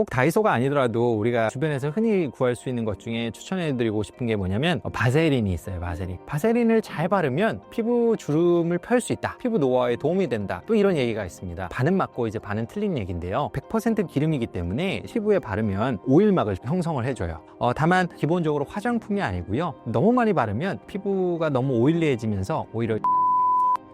꼭 다이소가 아니더라도 우리가 주변에서 흔히 구할 수 있는 것 중에 추천해드리고 싶은 게 뭐냐면 바세린이 있어요. 바세린을 잘 바르면 피부 주름을 펼 수 있다, 피부 노화에 도움이 된다, 또 이런 얘기가 있습니다. 반은 맞고 이제 반은 틀린 얘기인데요. 100% 기름이기 때문에 피부에 바르면 오일막을 형성을 해줘요. 다만 기본적으로 화장품이 아니고요, 너무 많이 바르면 피부가 너무 오일리해지면서 오히려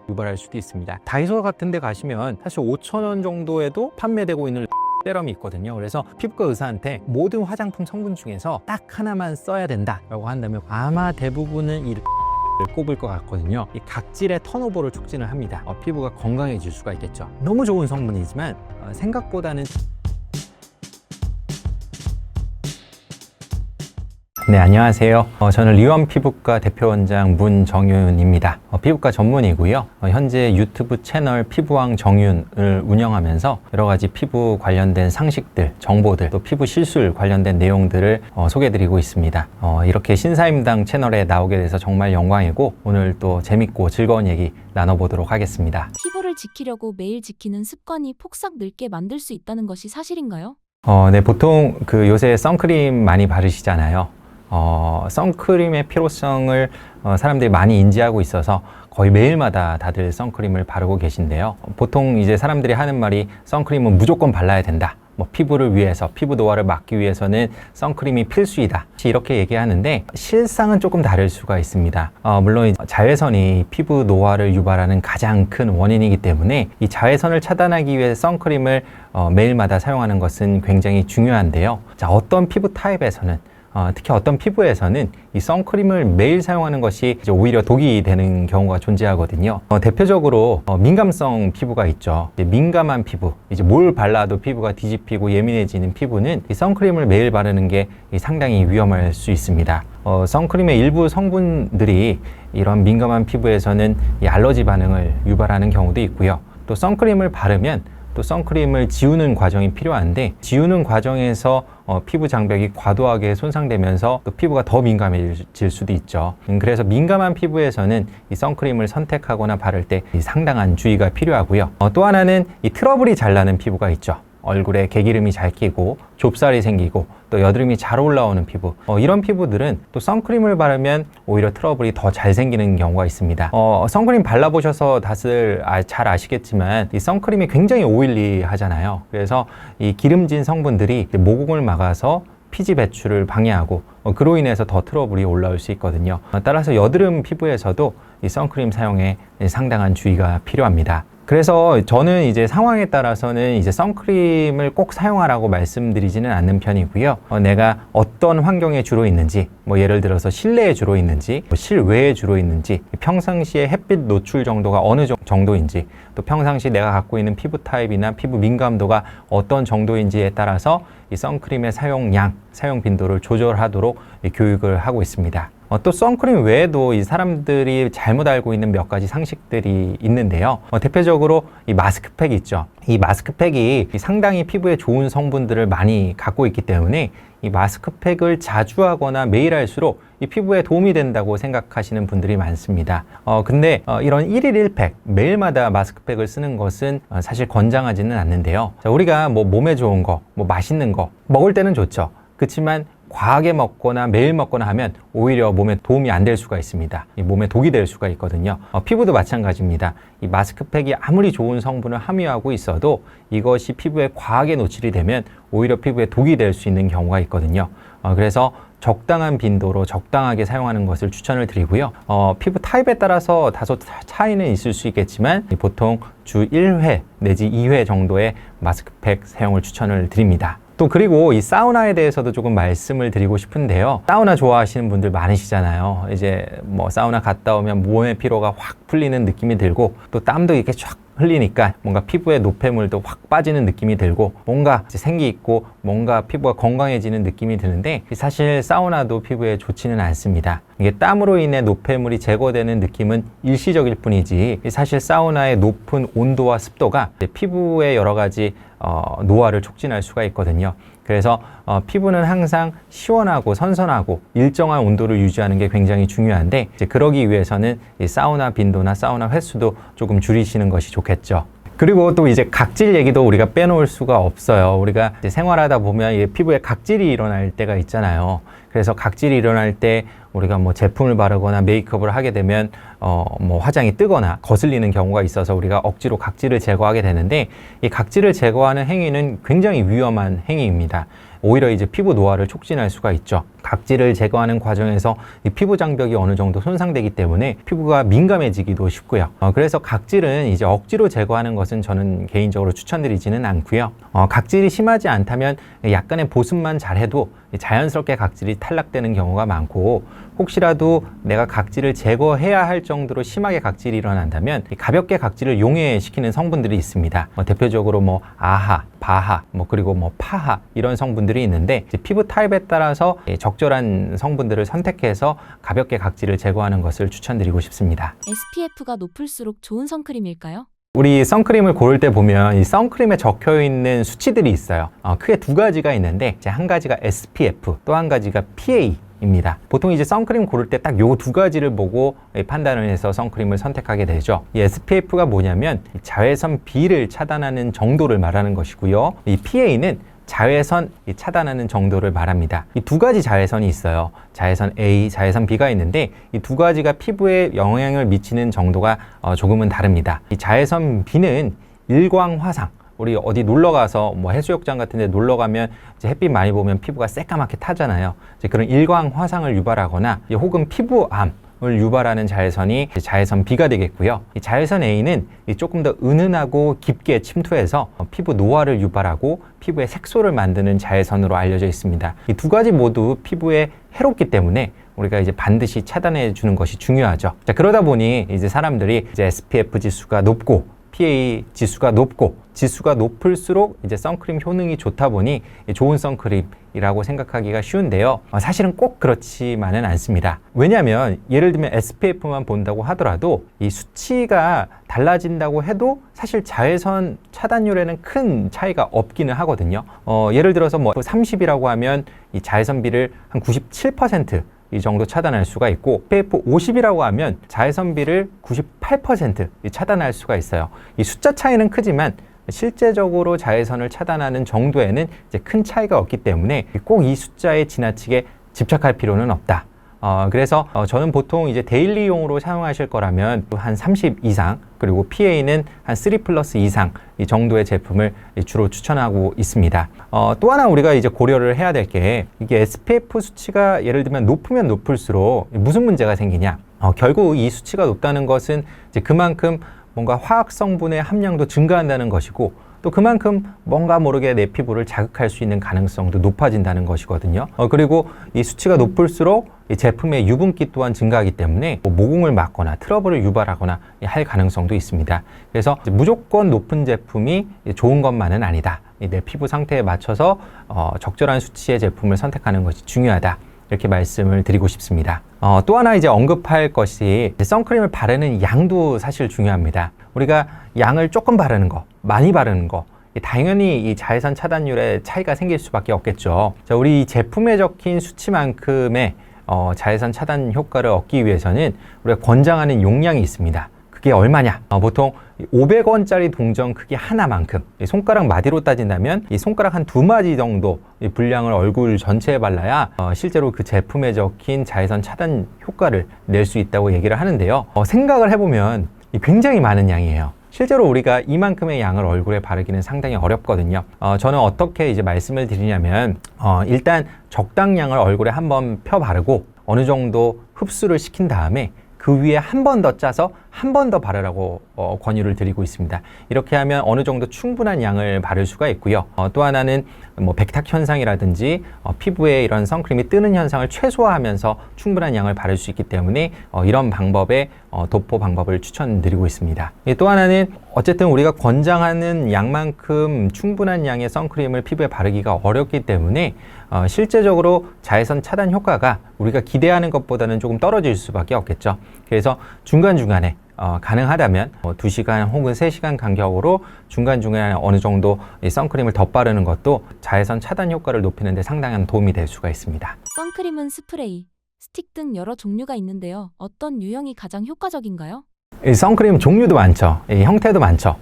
유발할 수도 있습니다. 다이소 같은 데 가시면 사실 5,000원 정도에도 판매되고 있는 세럼이 있거든요. 그래서 피부과 의사한테 모든 화장품 성분 중에서 딱 하나만 써야 된다 라고 한다면 아마 대부분은 이 꼽을 것 같거든요. 이 각질의 턴오버를 촉진을 합니다. 피부가 건강해질 수가 있겠죠. 너무 좋은 성분이지만 생각보다는. 네, 안녕하세요. 저는 리원 피부과 대표원장 문정윤입니다. 피부과 전문이고요. 현재 유튜브 채널 피부왕 정윤을 운영하면서 여러 가지 피부 관련된 상식들, 정보들, 또 피부 시술 관련된 내용들을 소개해드리고 있습니다. 이렇게 신사임당 채널에 나오게 돼서 정말 영광이고, 오늘 또 재밌고 즐거운 얘기 나눠보도록 하겠습니다. 피부를 지키려고 매일 지키는 습관이 폭삭 늙게 만들 수 있다는 것이 사실인가요? 네, 보통 요새 선크림 많이 바르시잖아요. 선크림의 필요성을 사람들이 많이 인지하고 있어서 거의 매일마다 다들 선크림을 바르고 계신데요. 보통 이제 사람들이 하는 말이 선크림은 무조건 발라야 된다. 피부를 위해서, 피부 노화를 막기 위해서는 선크림이 필수이다. 이렇게 얘기하는데 실상은 조금 다를 수가 있습니다. 물론 자외선이 피부 노화를 유발하는 가장 큰 원인이기 때문에 이 자외선을 차단하기 위해 선크림을 매일마다 사용하는 것은 굉장히 중요한데요. 자, 어떤 피부 타입에서는 특히 어떤 피부에서는 이 선크림을 매일 사용하는 것이 이제 오히려 독이 되는 경우가 존재하거든요. 대표적으로 민감성 피부가 있죠. 민감한 피부, 이제 뭘 발라도 피부가 뒤집히고 예민해지는 피부는 이 선크림을 매일 바르는 게 상당히 위험할 수 있습니다. 선크림의 일부 성분들이 이런 민감한 피부에서는 이 알러지 반응을 유발하는 경우도 있고요. 또 선크림을 바르면 또 선크림을 지우는 과정이 필요한데, 지우는 과정에서 피부 장벽이 과도하게 손상되면서 또 피부가 더 민감해질 수도 있죠. 그래서 민감한 피부에서는 이 선크림을 선택하거나 바를 때 상당한 주의가 필요하고요. 또 하나는 이 트러블이 잘 나는 피부가 있죠. 얼굴에 개기름이 잘 끼고 좁쌀이 생기고 또 여드름이 잘 올라오는 피부, 이런 피부들은 또 선크림을 바르면 오히려 트러블이 더 잘 생기는 경우가 있습니다. 선크림 발라보셔서 다들 잘 아시겠지만 이 선크림이 굉장히 오일리 하잖아요. 그래서 이 기름진 성분들이 모공을 막아서 피지 배출을 방해하고 그로 인해서 더 트러블이 올라올 수 있거든요. 따라서 여드름 피부에서도 이 선크림 사용에 상당한 주의가 필요합니다. 그래서 저는 이제 상황에 따라서는 이제 선크림을 꼭 사용하라고 말씀드리지는 않는 편이고요. 내가 어떤 환경에 주로 있는지, 예를 들어서 실내에 주로 있는지, 실외에 주로 있는지, 평상시에 햇빛 노출 정도가 어느 정도인지, 또 평상시 내가 갖고 있는 피부 타입이나 피부 민감도가 어떤 정도인지에 따라서 이 선크림의 사용량, 사용 빈도를 조절하도록 교육을 하고 있습니다. 또 선크림 외에도 이 사람들이 잘못 알고 있는 몇 가지 상식들이 있는데요. 대표적으로 이 마스크팩 있죠. 이 마스크팩이 상당히 피부에 좋은 성분들을 많이 갖고 있기 때문에 이 마스크팩을 자주 하거나 매일 할수록 이 피부에 도움이 된다고 생각하시는 분들이 많습니다. 근데 이런 1일 1팩, 매일마다 마스크팩을 쓰는 것은 사실 권장하지는 않는데요. 자, 우리가 몸에 좋은 거, 맛있는 거 먹을 때는 좋죠. 그렇지만 과하게 먹거나 매일 먹거나 하면 오히려 몸에 도움이 안 될 수가 있습니다. 이 몸에 독이 될 수가 있거든요. 피부도 마찬가지입니다. 이 마스크팩이 아무리 좋은 성분을 함유하고 있어도 이것이 피부에 과하게 노출이 되면 오히려 피부에 독이 될 수 있는 경우가 있거든요. 그래서 적당한 빈도로 적당하게 사용하는 것을 추천을 드리고요. 피부 타입에 따라서 다소 차이는 있을 수 있겠지만 보통 주 1회 내지 2회 정도의 마스크팩 사용을 추천을 드립니다. 또 그리고 이 사우나에 대해서도 조금 말씀을 드리고 싶은데요. 사우나 좋아하시는 분들 많으시잖아요. 이제 사우나 갔다 오면 몸의 피로가 확 풀리는 느낌이 들고 또 땀도 이렇게 쫙 흘리니까 뭔가 피부에 노폐물도 확 빠지는 느낌이 들고 뭔가 생기 있고 뭔가 피부가 건강해지는 느낌이 드는데, 사실 사우나도 피부에 좋지는 않습니다. 이게 땀으로 인해 노폐물이 제거되는 느낌은 일시적일 뿐이지, 사실 사우나의 높은 온도와 습도가 피부에 여러 가지 노화를 촉진할 수가 있거든요. 그래서 피부는 항상 시원하고 선선하고 일정한 온도를 유지하는 게 굉장히 중요한데, 이제 그러기 위해서는 이 사우나 빈도나 사우나 횟수도 조금 줄이시는 것이 좋겠죠. 그리고 또 이제 각질 얘기도 우리가 빼놓을 수가 없어요. 우리가 이제 생활하다 보면 이 피부에 각질이 일어날 때가 있잖아요. 그래서 각질이 일어날 때 우리가 뭐 제품을 바르거나 메이크업을 하게 되면 뭐 화장이 뜨거나 거슬리는 경우가 있어서 우리가 억지로 각질을 제거하게 되는데, 이 각질을 제거하는 행위는 굉장히 위험한 행위입니다. 오히려 이제 피부 노화를 촉진할 수가 있죠. 각질을 제거하는 과정에서 이 피부 장벽이 어느 정도 손상되기 때문에 피부가 민감해지기도 쉽고요. 그래서 각질은 이제 억지로 제거하는 것은 저는 개인적으로 추천드리지는 않고요. 각질이 심하지 않다면 약간의 보습만 잘해도 자연스럽게 각질이 탈락되는 경우가 많고, 혹시라도 내가 각질을 제거해야 할 정도로 심하게 각질이 일어난다면 가볍게 각질을 용해시키는 성분들이 있습니다. 대표적으로 뭐 아하, 바하, 그리고 뭐 파하, 이런 성분들이 있는데, 이제 피부 타입에 따라서 적절한 성분들을 선택해서 가볍게 각질을 제거하는 것을 추천드리고 싶습니다. SPF가 높을수록 좋은 선크림일까요? 우리 선크림을 고를 때 보면 이 선크림에 적혀 있는 수치들이 있어요. 크게 두 가지가 있는데, 이제 한 가지가 SPF, 또 한 가지가 PA 입니다. 보통 이제 선크림 고를 때 딱 요 두 가지를 보고 판단을 해서 선크림을 선택하게 되죠. 이 SPF가 뭐냐면 자외선 B를 차단하는 정도를 말하는 것이고요. 이 PA는 자외선 차단하는 정도를 말합니다. 이 두 가지 자외선이 있어요. 자외선 A, 자외선 B가 있는데, 이 두 가지가 피부에 영향을 미치는 정도가 조금은 다릅니다. 이 자외선 B는 일광 화상, 우리 어디 놀러 가서 뭐 해수욕장 같은 데 놀러 가면 이제 햇빛 많이 보면 피부가 새까맣게 타잖아요. 이제 그런 일광 화상을 유발하거나 혹은 피부암을 유발하는 자외선이 자외선 B가 되겠고요. 이 자외선 A는 조금 더 은은하고 깊게 침투해서 피부 노화를 유발하고 피부에 색소를 만드는 자외선으로 알려져 있습니다. 이 두 가지 모두 피부에 해롭기 때문에 우리가 이제 반드시 차단해 주는 것이 중요하죠. 자, 그러다 보니 이제 사람들이 이제 SPF 지수가 높고 PA 지수가 높을수록 이제 선크림 효능이 좋다 보니 좋은 선크림이라고 생각하기가 쉬운데요. 사실은 꼭 그렇지만은 않습니다. 왜냐하면 예를 들면 SPF만 본다고 하더라도 이 수치가 달라진다고 해도 사실 자외선 차단율에는 큰 차이가 없기는 하거든요. 예를 들어서 뭐 30이라고 하면 이 자외선 B를 한 97% 이 정도 차단할 수가 있고, SPF 50이라고 하면 자외선비를 98% 차단할 수가 있어요. 이 숫자 차이는 크지만 실제적으로 자외선을 차단하는 정도에는 이제 큰 차이가 없기 때문에 꼭 이 숫자에 지나치게 집착할 필요는 없다. 그래서 저는 보통 이제 데일리용으로 사용하실 거라면 한 30 이상, 그리고 PA는 한 3+ 이상 이 정도의 제품을 주로 추천하고 있습니다. 또 하나 우리가 이제 고려를 해야 될 게, 이게 SPF 수치가 예를 들면 높으면 높을수록 무슨 문제가 생기냐? 결국 이 수치가 높다는 것은 이제 그만큼 뭔가 화학 성분의 함량도 증가한다는 것이고, 또 그만큼 뭔가 모르게 내 피부를 자극할 수 있는 가능성도 높아진다는 것이거든요. 그리고 이 수치가 높을수록 이 제품의 유분기 또한 증가하기 때문에 모공을 막거나 트러블을 유발하거나 할 가능성도 있습니다. 그래서 무조건 높은 제품이 좋은 것만은 아니다. 내 피부 상태에 맞춰서 적절한 수치의 제품을 선택하는 것이 중요하다. 이렇게 말씀을 드리고 싶습니다. 또 하나 이제 언급할 것이, 선크림을 바르는 양도 사실 중요합니다. 우리가 양을 조금 바르는 거, 많이 바르는 거, 당연히 이 자외선 차단율에 차이가 생길 수밖에 없겠죠. 자, 우리 제품에 적힌 수치만큼의 자외선 차단 효과를 얻기 위해서는 우리가 권장하는 용량이 있습니다. 그게 얼마냐? 보통 500원짜리 동전 크기 하나만큼, 손가락 마디로 따진다면 이 손가락 한 2마디 정도 분량을 얼굴 전체에 발라야 실제로 그 제품에 적힌 자외선 차단 효과를 낼 수 있다고 얘기를 하는데요. 생각을 해보면 굉장히 많은 양이에요. 실제로 우리가 이만큼의 양을 얼굴에 바르기는 상당히 어렵거든요. 저는 어떻게 이제 말씀을 드리냐면, 일단 적당량을 얼굴에 한번 펴 바르고 어느 정도 흡수를 시킨 다음에 그 위에 한 번 더 짜서 한 번 더 바르라고 권유를 드리고 있습니다. 이렇게 하면 어느 정도 충분한 양을 바를 수가 있고요. 또 하나는 뭐 백탁 현상이라든지 피부에 이런 선크림이 뜨는 현상을 최소화하면서 충분한 양을 바를 수 있기 때문에 이런 방법의 도포 방법을 추천드리고 있습니다. 또 하나는 어쨌든 우리가 권장하는 양만큼 충분한 양의 선크림을 피부에 바르기가 어렵기 때문에 실제적으로 자외선 차단 효과가 우리가 기대하는 것보다는 조금 떨어질 수밖에 없겠죠. 그래서 중간중간에 가능하다면 2시간 혹은 3시간 간격으로 중간중간에 어느 정도 이 선크림을 덧바르는 것도 자외선 차단 효과를 높이는 데 상당한 도움이 될 수가 있습니다. 선크림은 스프레이, 스틱 등 여러 종류가 있는데요. 어떤 유형이 가장 효과적인가요? 이 선크림 종류도 많죠. 이 형태도 많죠.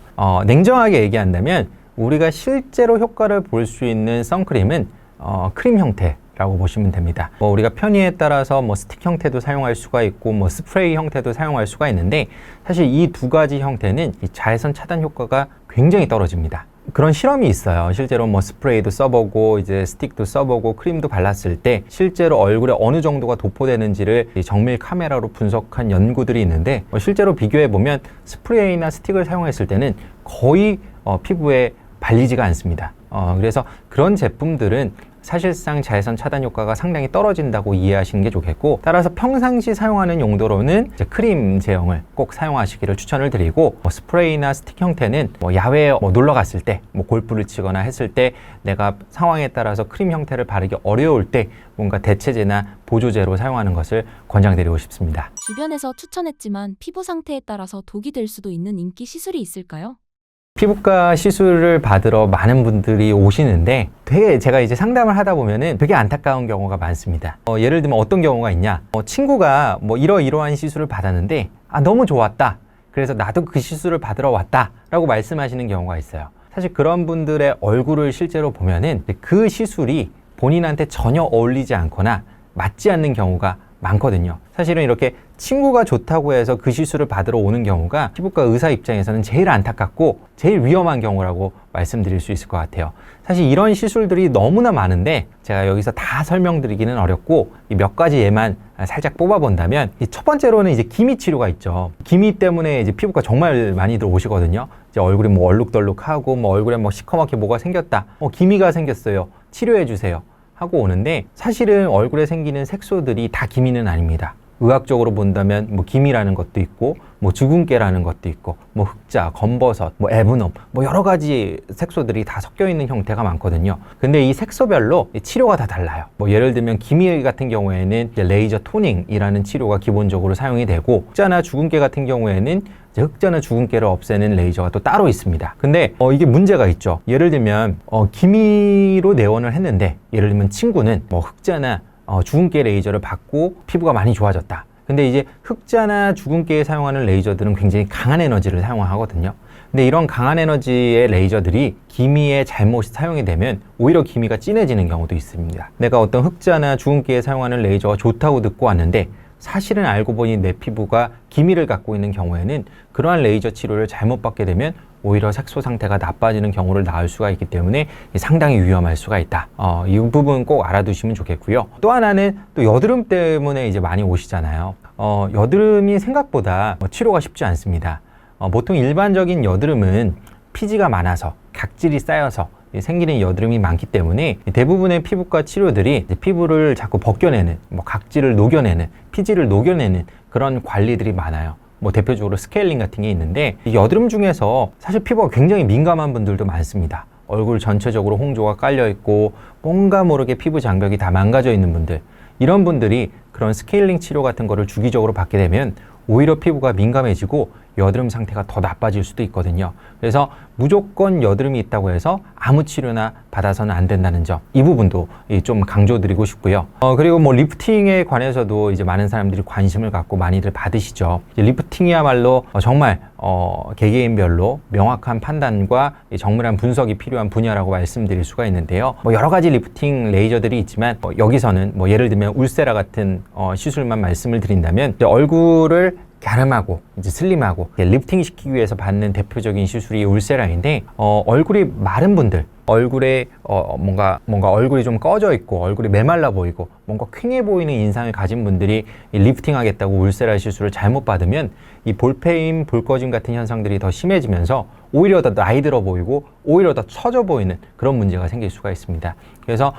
냉정하게 얘기한다면 우리가 실제로 효과를 볼 수 있는 선크림은 크림 형태라고 보시면 됩니다. 우리가 편의에 따라서 스틱 형태도 사용할 수가 있고 스프레이 형태도 사용할 수가 있는데 사실 이 두 가지 형태는 이 자외선 차단 효과가 굉장히 떨어집니다. 그런 실험이 있어요. 실제로 스프레이도 써보고 이제 스틱도 써보고 크림도 발랐을 때 실제로 얼굴에 어느 정도가 도포되는지를 이 정밀 카메라로 분석한 연구들이 있는데 실제로 비교해 보면 스프레이나 스틱을 사용했을 때는 거의 피부에 발리지가 않습니다. 그래서 그런 제품들은 사실상 자외선 차단 효과가 상당히 떨어진다고 이해하시는 게 좋겠고, 따라서 평상시 사용하는 용도로는 이제 크림 제형을 꼭 사용하시기를 추천을 드리고, 스프레이나 스틱 형태는 야외에 놀러 갔을 때, 골프를 치거나 했을 때 내가 상황에 따라서 크림 형태를 바르기 어려울 때 뭔가 대체제나 보조제로 사용하는 것을 권장드리고 싶습니다. 주변에서 추천했지만 피부 상태에 따라서 독이 될 수도 있는 인기 시술이 있을까요? 피부과 시술을 받으러 많은 분들이 오시는데 되게 제가 이제 상담을 하다 보면은 되게 안타까운 경우가 많습니다. 예를 들면 어떤 경우가 있냐, 친구가 이러이러한 시술을 받았는데 너무 좋았다, 그래서 나도 그 시술을 받으러 왔다 라고 말씀하시는 경우가 있어요. 사실 그런 분들의 얼굴을 실제로 보면은 그 시술이 본인한테 전혀 어울리지 않거나 맞지 않는 경우가 많거든요. 사실은 이렇게 친구가 좋다고 해서 그 시술을 받으러 오는 경우가 피부과 의사 입장에서는 제일 안타깝고 제일 위험한 경우라고 말씀드릴 수 있을 것 같아요. 사실 이런 시술들이 너무나 많은데 제가 여기서 다 설명드리기는 어렵고 몇 가지 예만 살짝 뽑아본다면, 첫 번째로는 이제 기미 치료가 있죠. 기미 때문에 이제 피부과 정말 많이들 오시거든요. 이제 얼굴이 얼룩덜룩하고 얼굴에 시커멓게 뭐가 생겼다, 기미가 생겼어요, 치료해 주세요 하고 오는데, 사실은 얼굴에 생기는 색소들이 다 기미는 아닙니다. 의학적으로 본다면 기미라는 것도 있고 주근깨라는 것도 있고 흑자, 검버섯, 애분홍 여러 가지 색소들이 다 섞여 있는 형태가 많거든요. 근데 이 색소별로 치료가 다 달라요. 예를 들면 기미 같은 경우에는 레이저 토닝이라는 치료가 기본적으로 사용이 되고, 흑자나 주근깨 같은 경우에는 흑자나 주근깨를 없애는 레이저가 또 따로 있습니다. 근데 이게 문제가 있죠. 예를 들면 기미로 내원을 했는데, 예를 들면 친구는 흑자나 주근깨 레이저를 받고 피부가 많이 좋아졌다. 근데 이제 흑자나 주근깨에 사용하는 레이저들은 굉장히 강한 에너지를 사용하거든요. 근데 이런 강한 에너지의 레이저들이 기미에 잘못 사용이 되면 오히려 기미가 진해지는 경우도 있습니다. 내가 어떤 흑자나 주근깨에 사용하는 레이저가 좋다고 듣고 왔는데 사실은 알고 보니 내 피부가 기미를 갖고 있는 경우에는 그러한 레이저 치료를 잘못 받게 되면 오히려 색소 상태가 나빠지는 경우를 낳을 수가 있기 때문에 상당히 위험할 수가 있다. 이 부분 꼭 알아두시면 좋겠고요. 또 하나는 또 여드름 때문에 이제 많이 오시잖아요. 여드름이 생각보다 치료가 쉽지 않습니다. 보통 일반적인 여드름은 피지가 많아서 각질이 쌓여서 생기는 여드름이 많기 때문에 대부분의 피부과 치료들이 피부를 자꾸 벗겨내는, 각질을 녹여내는, 피지를 녹여내는 그런 관리들이 많아요. 대표적으로 스케일링 같은 게 있는데, 이 여드름 중에서 사실 피부가 굉장히 민감한 분들도 많습니다. 얼굴 전체적으로 홍조가 깔려 있고 뭔가 모르게 피부 장벽이 다 망가져 있는 분들, 이런 분들이 그런 스케일링 치료 같은 거를 주기적으로 받게 되면 오히려 피부가 민감해지고 여드름 상태가 더 나빠질 수도 있거든요. 그래서 무조건 여드름이 있다고 해서 아무 치료나 받아서는 안 된다는 점, 이 부분도 좀 강조드리고 싶고요. 그리고 리프팅에 관해서도 이제 많은 사람들이 관심을 갖고 많이들 받으시죠. 리프팅이야말로 정말 개개인별로 명확한 판단과 정밀한 분석이 필요한 분야라고 말씀드릴 수가 있는데요. 여러 가지 리프팅 레이저들이 있지만 여기서는 예를 들면 울세라 같은 시술만 말씀을 드린다면, 이제 얼굴을 갸름하고 이제 슬림하고 리프팅 시키기 위해서 받는 대표적인 시술이 울세라인데, 얼굴이 마른 분들, 얼굴에 뭔가 얼굴이 좀 꺼져 있고 얼굴이 메말라 보이고 뭔가 퀭해 보이는 인상을 가진 분들이 이 리프팅 하겠다고 울세라 시술을 잘못 받으면 이 볼페임, 볼꺼짐 같은 현상들이 더 심해지면서 오히려 더 나이 들어 보이고 오히려 더 처져 보이는 그런 문제가 생길 수가 있습니다. 그래서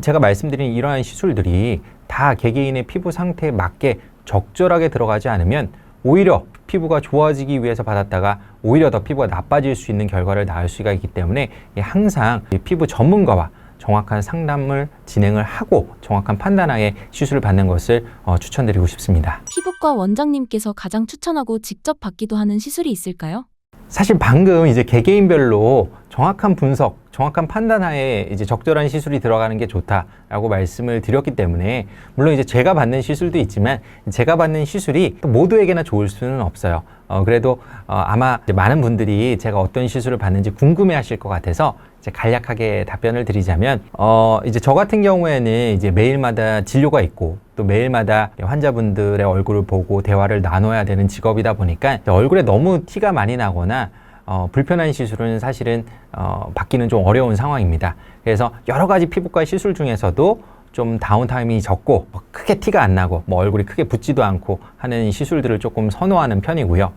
제가 말씀드린 이러한 시술들이 다 개개인의 피부 상태에 맞게 적절하게 들어가지 않으면 오히려 피부가 좋아지기 위해서 받았다가 오히려 더 피부가 나빠질 수 있는 결과를 낳을 수가 있기 때문에 항상 피부 전문가와 정확한 상담을 진행을 하고 정확한 판단하에 시술을 받는 것을 추천드리고 싶습니다. 피부과 원장님께서 가장 추천하고 직접 받기도 하는 시술이 있을까요? 사실 방금 이제 개개인별로 정확한 분석, 정확한 판단하에 이제 적절한 시술이 들어가는 게 좋다라고 말씀을 드렸기 때문에, 물론 이제 제가 받는 시술도 있지만 제가 받는 시술이 또 모두에게나 좋을 수는 없어요. 그래도 아마 이제 많은 분들이 제가 어떤 시술을 받는지 궁금해 하실 것 같아서 이제 간략하게 답변을 드리자면, 이제 저 같은 경우에는 이제 매일마다 진료가 있고 또 매일마다 환자분들의 얼굴을 보고 대화를 나눠야 되는 직업이다 보니까 얼굴에 너무 티가 많이 나거나 불편한 시술은 사실은 받기는 좀 어려운 상황입니다. 그래서 여러 가지 피부과 시술 중에서도 좀 다운타임이 적고 크게 티가 안 나고 얼굴이 크게 붓지도 않고 하는 시술들을 조금 선호하는 편이고요.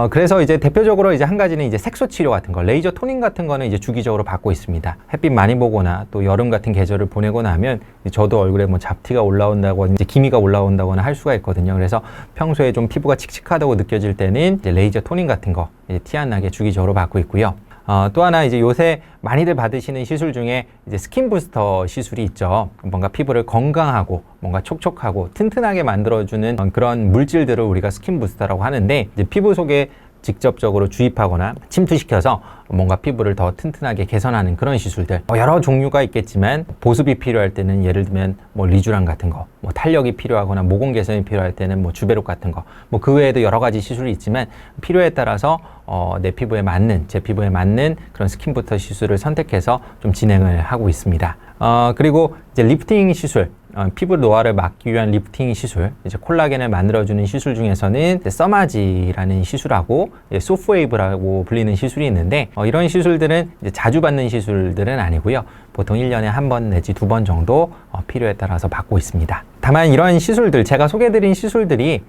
그래서 이제 대표적으로 이제 한 가지는 이제 색소 치료 같은 거, 레이저 토닝 같은 거는 이제 주기적으로 받고 있습니다. 햇빛 많이 보거나 또 여름 같은 계절을 보내고 나면 저도 얼굴에 뭐 잡티가 올라온다고 이제 기미가 올라온다거나 할 수가 있거든요. 그래서 평소에 좀 피부가 칙칙하다고 느껴질 때는 이제 레이저 토닝 같은 거 티 안 나게 주기적으로 받고 있고요. 또 하나 이제 요새 많이들 받으시는 시술 중에 이제 스킨 부스터 시술이 있죠. 뭔가 피부를 건강하고 뭔가 촉촉하고 튼튼하게 만들어주는 그런 물질들을 우리가 스킨 부스터라고 하는데, 이제 피부 속에 직접적으로 주입하거나 침투시켜서 뭔가 피부를 더 튼튼하게 개선하는 그런 시술들, 여러 종류가 있겠지만 보습이 필요할 때는 예를 들면 리쥬란 같은 거, 탄력이 필요하거나 모공 개선이 필요할 때는 주베록 같은 거, 그 외에도 여러 가지 시술이 있지만 필요에 따라서 내 피부에 맞는, 제 피부에 맞는 그런 스킨부터 시술을 선택해서 좀 진행을 하고 있습니다. 그리고 이제 리프팅 시술, 피부 노화를 막기 위한 리프팅 시술, 이제 콜라겐을 만들어주는 시술 중에서는 써마지라는 시술하고 소프웨이브라고 불리는 시술이 있는데, 이런 시술들은 이제 자주 받는 시술들은 아니고요. 보통 1년에 한 번 내지 2번 정도 필요에 따라서 받고 있습니다. 다만 이런 시술들, 제가 소개해드린 시술들이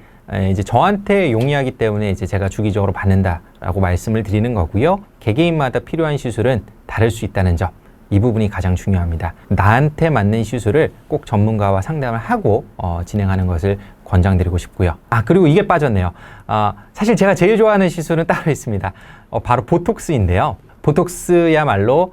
이제 저한테 용이하기 때문에 이제 제가 주기적으로 받는다라고 말씀을 드리는 거고요. 개개인마다 필요한 시술은 다를 수 있다는 점, 이 부분이 가장 중요합니다. 나한테 맞는 시술을 꼭 전문가와 상담을 하고 진행하는 것을 권장드리고 싶고요. 그리고 이게 빠졌네요. 사실 제가 제일 좋아하는 시술은 따로 있습니다. 바로 보톡스인데요. 보톡스야말로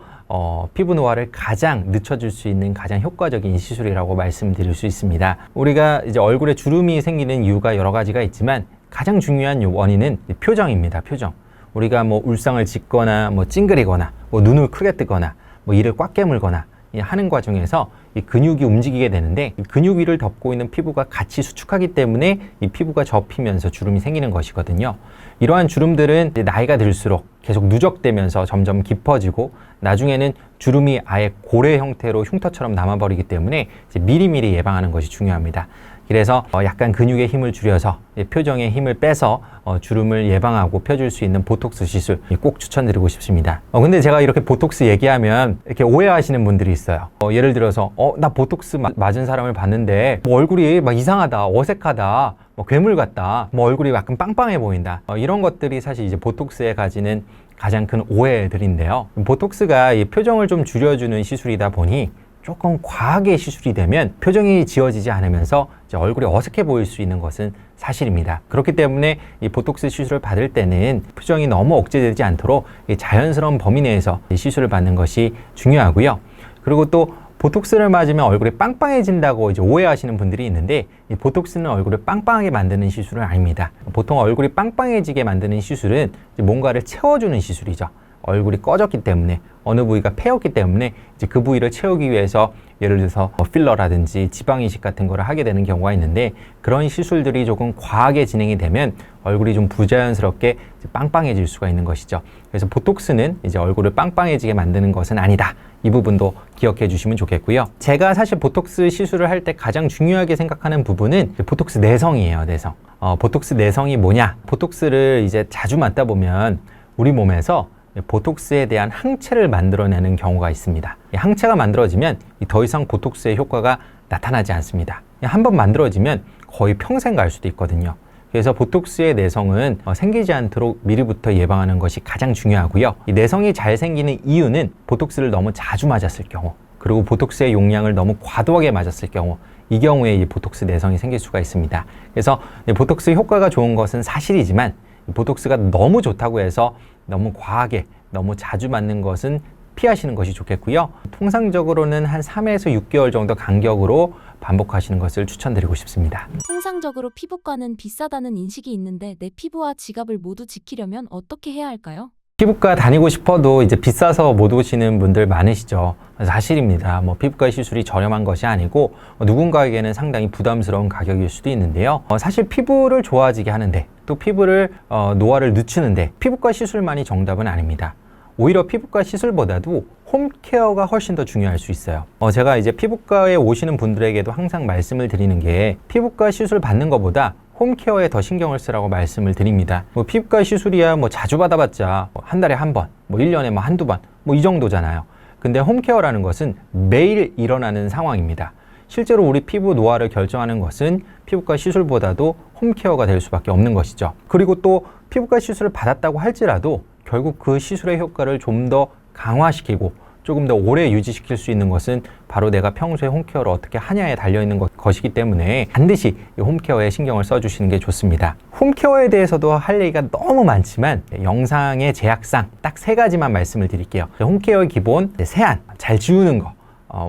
피부 노화를 가장 늦춰줄 수 있는 가장 효과적인 시술이라고 말씀드릴 수 있습니다. 우리가 이제 얼굴에 주름이 생기는 이유가 여러 가지가 있지만 가장 중요한 원인은 표정입니다. 표정. 우리가 울상을 짓거나 찡그리거나 눈을 크게 뜨거나 이를 꽉 깨물거나 하는 과정에서 이 근육이 움직이게 되는데, 이 근육 위를 덮고 있는 피부가 같이 수축하기 때문에 이 피부가 접히면서 주름이 생기는 것이거든요. 이러한 주름들은 나이가 들수록 계속 누적되면서 점점 깊어지고 나중에는 주름이 아예 고래 형태로 흉터처럼 남아버리기 때문에 이제 미리미리 예방하는 것이 중요합니다. 그래서 약간 근육의 힘을 줄여서 표정의 힘을 빼서 주름을 예방하고 펴줄 수 있는 보톡스 시술 꼭 추천드리고 싶습니다. 근데 제가 이렇게 보톡스 얘기하면 이렇게 오해하시는 분들이 있어요. 예를 들어서 나 보톡스 맞은 사람을 봤는데 얼굴이 막 이상하다, 어색하다, 괴물 같다, 얼굴이 약간 빵빵해 보인다, 이런 것들이 사실 이제 보톡스에 가지는 가장 큰 오해들인데요. 보톡스가 이 표정을 좀 줄여주는 시술이다 보니 조금 과하게 시술이 되면 표정이 지워지지 않으면서 이제 얼굴이 어색해 보일 수 있는 것은 사실입니다. 그렇기 때문에 이 보톡스 시술을 받을 때는 표정이 너무 억제되지 않도록 자연스러운 범위 내에서 시술을 받는 것이 중요하고요. 그리고 또 보톡스를 맞으면 얼굴이 빵빵해진다고 이제 오해하시는 분들이 있는데, 이 보톡스는 얼굴을 빵빵하게 만드는 시술은 아닙니다. 보통 얼굴이 빵빵해지게 만드는 시술은 뭔가를 채워주는 시술이죠. 얼굴이 꺼졌기 때문에, 어느 부위가 패였기 때문에 이제 그 부위를 채우기 위해서 예를 들어서 필러라든지 지방 이식 같은 거를 하게 되는 경우가 있는데, 그런 시술들이 조금 과하게 진행이 되면 얼굴이 좀 부자연스럽게 빵빵해질 수가 있는 것이죠. 그래서 보톡스는 이제 얼굴을 빵빵해지게 만드는 것은 아니다. 이 부분도 기억해 주시면 좋겠고요. 제가 사실 보톡스 시술을 할 때 가장 중요하게 생각하는 부분은 보톡스 내성이에요. 내성. 보톡스 내성이 뭐냐? 보톡스를 이제 자주 맞다 보면 우리 몸에서 보톡스에 대한 항체를 만들어내는 경우가 있습니다. 이 항체가 만들어지면 더 이상 보톡스의 효과가 나타나지 않습니다. 한번 만들어지면 거의 평생 갈 수도 있거든요. 그래서 보톡스의 내성은 생기지 않도록 미리부터 예방하는 것이 가장 중요하고요. 이 내성이 잘 생기는 이유는 보톡스를 너무 자주 맞았을 경우, 그리고 보톡스의 용량을 너무 과도하게 맞았을 경우, 이 경우에 이 보톡스 내성이 생길 수가 있습니다. 그래서 보톡스 효과가 좋은 것은 사실이지만 보톡스가 너무 좋다고 해서 너무 과하게, 너무 자주 맞는 것은 피하시는 것이 좋겠고요. 통상적으로는 한 3에서 6개월 정도 간격으로 반복하시는 것을 추천드리고 싶습니다. 통상적으로 피부과는 비싸다는 인식이 있는데 내 피부와 지갑을 모두 지키려면 어떻게 해야 할까요? 피부과 다니고 싶어도 이제 비싸서 못 오시는 분들 많으시죠. 사실입니다. 뭐 피부과 시술이 저렴한 것이 아니고 누군가에게는 상당히 부담스러운 가격일 수도 있는데요. 사실 피부를 좋아지게 하는데 또 피부를 노화를 늦추는데 피부과 시술만이 정답은 아닙니다. 오히려 피부과 시술보다도 홈케어가 훨씬 더 중요할 수 있어요. 제가 이제 피부과에 오시는 분들에게도 항상 말씀을 드리는 게 피부과 시술 받는 것보다 홈케어에 더 신경을 쓰라고 말씀을 드립니다. 뭐 피부과 시술이야 뭐 자주 받아봤자 한 달에 한 번, 뭐 1년에 뭐 한두 번, 뭐 이 정도잖아요. 근데 홈케어라는 것은 매일 일어나는 상황입니다. 실제로 우리 피부 노화를 결정하는 것은 피부과 시술보다도 홈케어가 될 수밖에 없는 것이죠. 그리고 또 피부과 시술을 받았다고 할지라도 결국 그 시술의 효과를 좀 더 강화시키고 조금 더 오래 유지시킬 수 있는 것은 바로 내가 평소에 홈케어를 어떻게 하냐에 달려있는 것이기 때문에 반드시 이 홈케어에 신경을 써주시는 게 좋습니다. 홈케어에 대해서도 할 얘기가 너무 많지만 영상의 제약상 딱 3가지만 말씀을 드릴게요. 홈케어의 기본, 세안, 잘 지우는 거.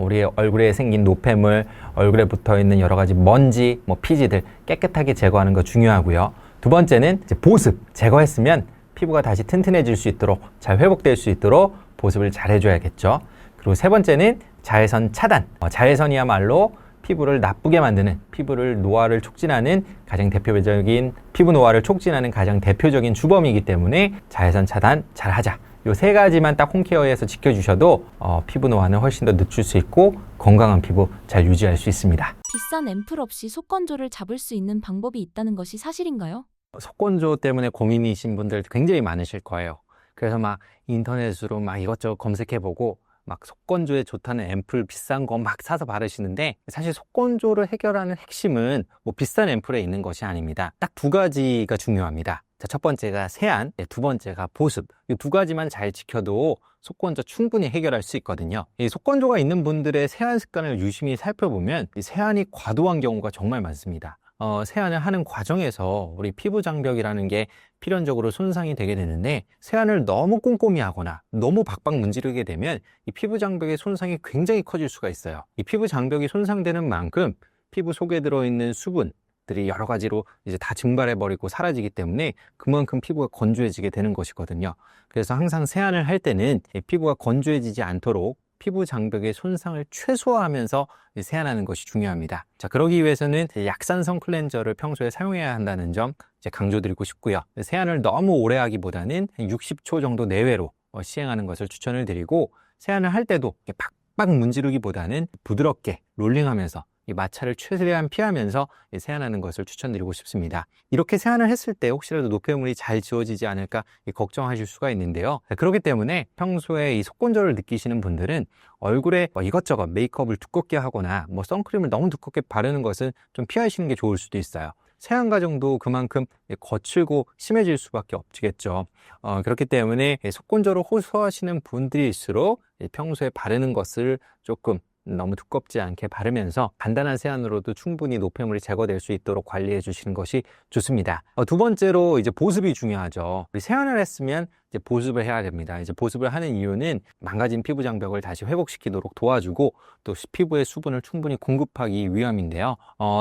우리 얼굴에 생긴 노폐물, 얼굴에 붙어있는 여러 가지 먼지, 피지들 깨끗하게 제거하는 거 중요하고요. 두 번째는 이제 보습, 제거했으면 피부가 다시 튼튼해질 수 있도록 잘 회복될 수 있도록 보습을 잘 해줘야겠죠. 그리고 세 번째는 자외선 차단. 자외선이야말로 피부를 나쁘게 만드는, 피부를 노화를 촉진하는 가장 대표적인, 피부 노화를 촉진하는 가장 대표적인 주범이기 때문에 자외선 차단 잘 하자. 요 3가지만 딱 홈케어에서 지켜주셔도 피부 노화는 훨씬 더 늦출 수 있고 건강한 피부 잘 유지할 수 있습니다. 비싼 앰플 없이 속건조를 잡을 수 있는 방법이 있다는 것이 사실인가요? 속건조 때문에 고민이신 분들 굉장히 많으실 거예요. 그래서 막 인터넷으로 막 이것저것 검색해보고 막 속건조에 좋다는 앰플 비싼 거 막 사서 바르시는데 사실 속건조를 해결하는 핵심은 뭐 비싼 앰플에 있는 것이 아닙니다. 딱 2가지가 중요합니다. 자, 첫 번째가 세안, 두 번째가 보습. 이 2가지만 잘 지켜도 속건조 충분히 해결할 수 있거든요. 이 속건조가 있는 분들의 세안 습관을 유심히 살펴보면 이 세안이 과도한 경우가 정말 많습니다. 세안을 하는 과정에서 우리 피부 장벽이라는 게 필연적으로 손상이 되게 되는데 세안을 너무 꼼꼼히 하거나 너무 박박 문지르게 되면 이 피부 장벽의 손상이 굉장히 커질 수가 있어요. 이 피부 장벽이 손상되는 만큼 피부 속에 들어있는 수분들이 여러 가지로 이제 다 증발해 버리고 사라지기 때문에 그만큼 피부가 건조해지게 되는 것이거든요. 그래서 항상 세안을 할 때는 이 피부가 건조해지지 않도록 피부 장벽의 손상을 최소화하면서 세안하는 것이 중요합니다. 자, 그러기 위해서는 약산성 클렌저를 평소에 사용해야 한다는 점 이제 강조드리고 싶고요. 세안을 너무 오래 하기보다는 60초 정도 내외로 시행하는 것을 추천을 드리고 세안을 할 때도 팍팍 문지르기보다는 부드럽게 롤링하면서 이 마찰을 최대한 피하면서 세안하는 것을 추천드리고 싶습니다. 이렇게 세안을 했을 때 혹시라도 노폐물이 잘 지워지지 않을까 걱정하실 수가 있는데요. 그렇기 때문에 평소에 이 속건조를 느끼시는 분들은 얼굴에 이것저것 메이크업을 두껍게 하거나 선크림을 너무 두껍게 바르는 것은 좀 피하시는 게 좋을 수도 있어요. 세안 과정도 그만큼 거칠고 심해질 수밖에 없겠죠. 그렇기 때문에 속건조를 호소하시는 분들일수록 평소에 바르는 것을 조금 너무 두껍지 않게 바르면서 간단한 세안으로도 충분히 노폐물이 제거될 수 있도록 관리해 주시는 것이 좋습니다. 두 번째로 이제 보습이 중요하죠. 우리 세안을 했으면 이제 보습을 해야 됩니다. 이제 보습을 하는 이유는 망가진 피부 장벽을 다시 회복시키도록 도와주고 또 피부에 수분을 충분히 공급하기 위함인데요.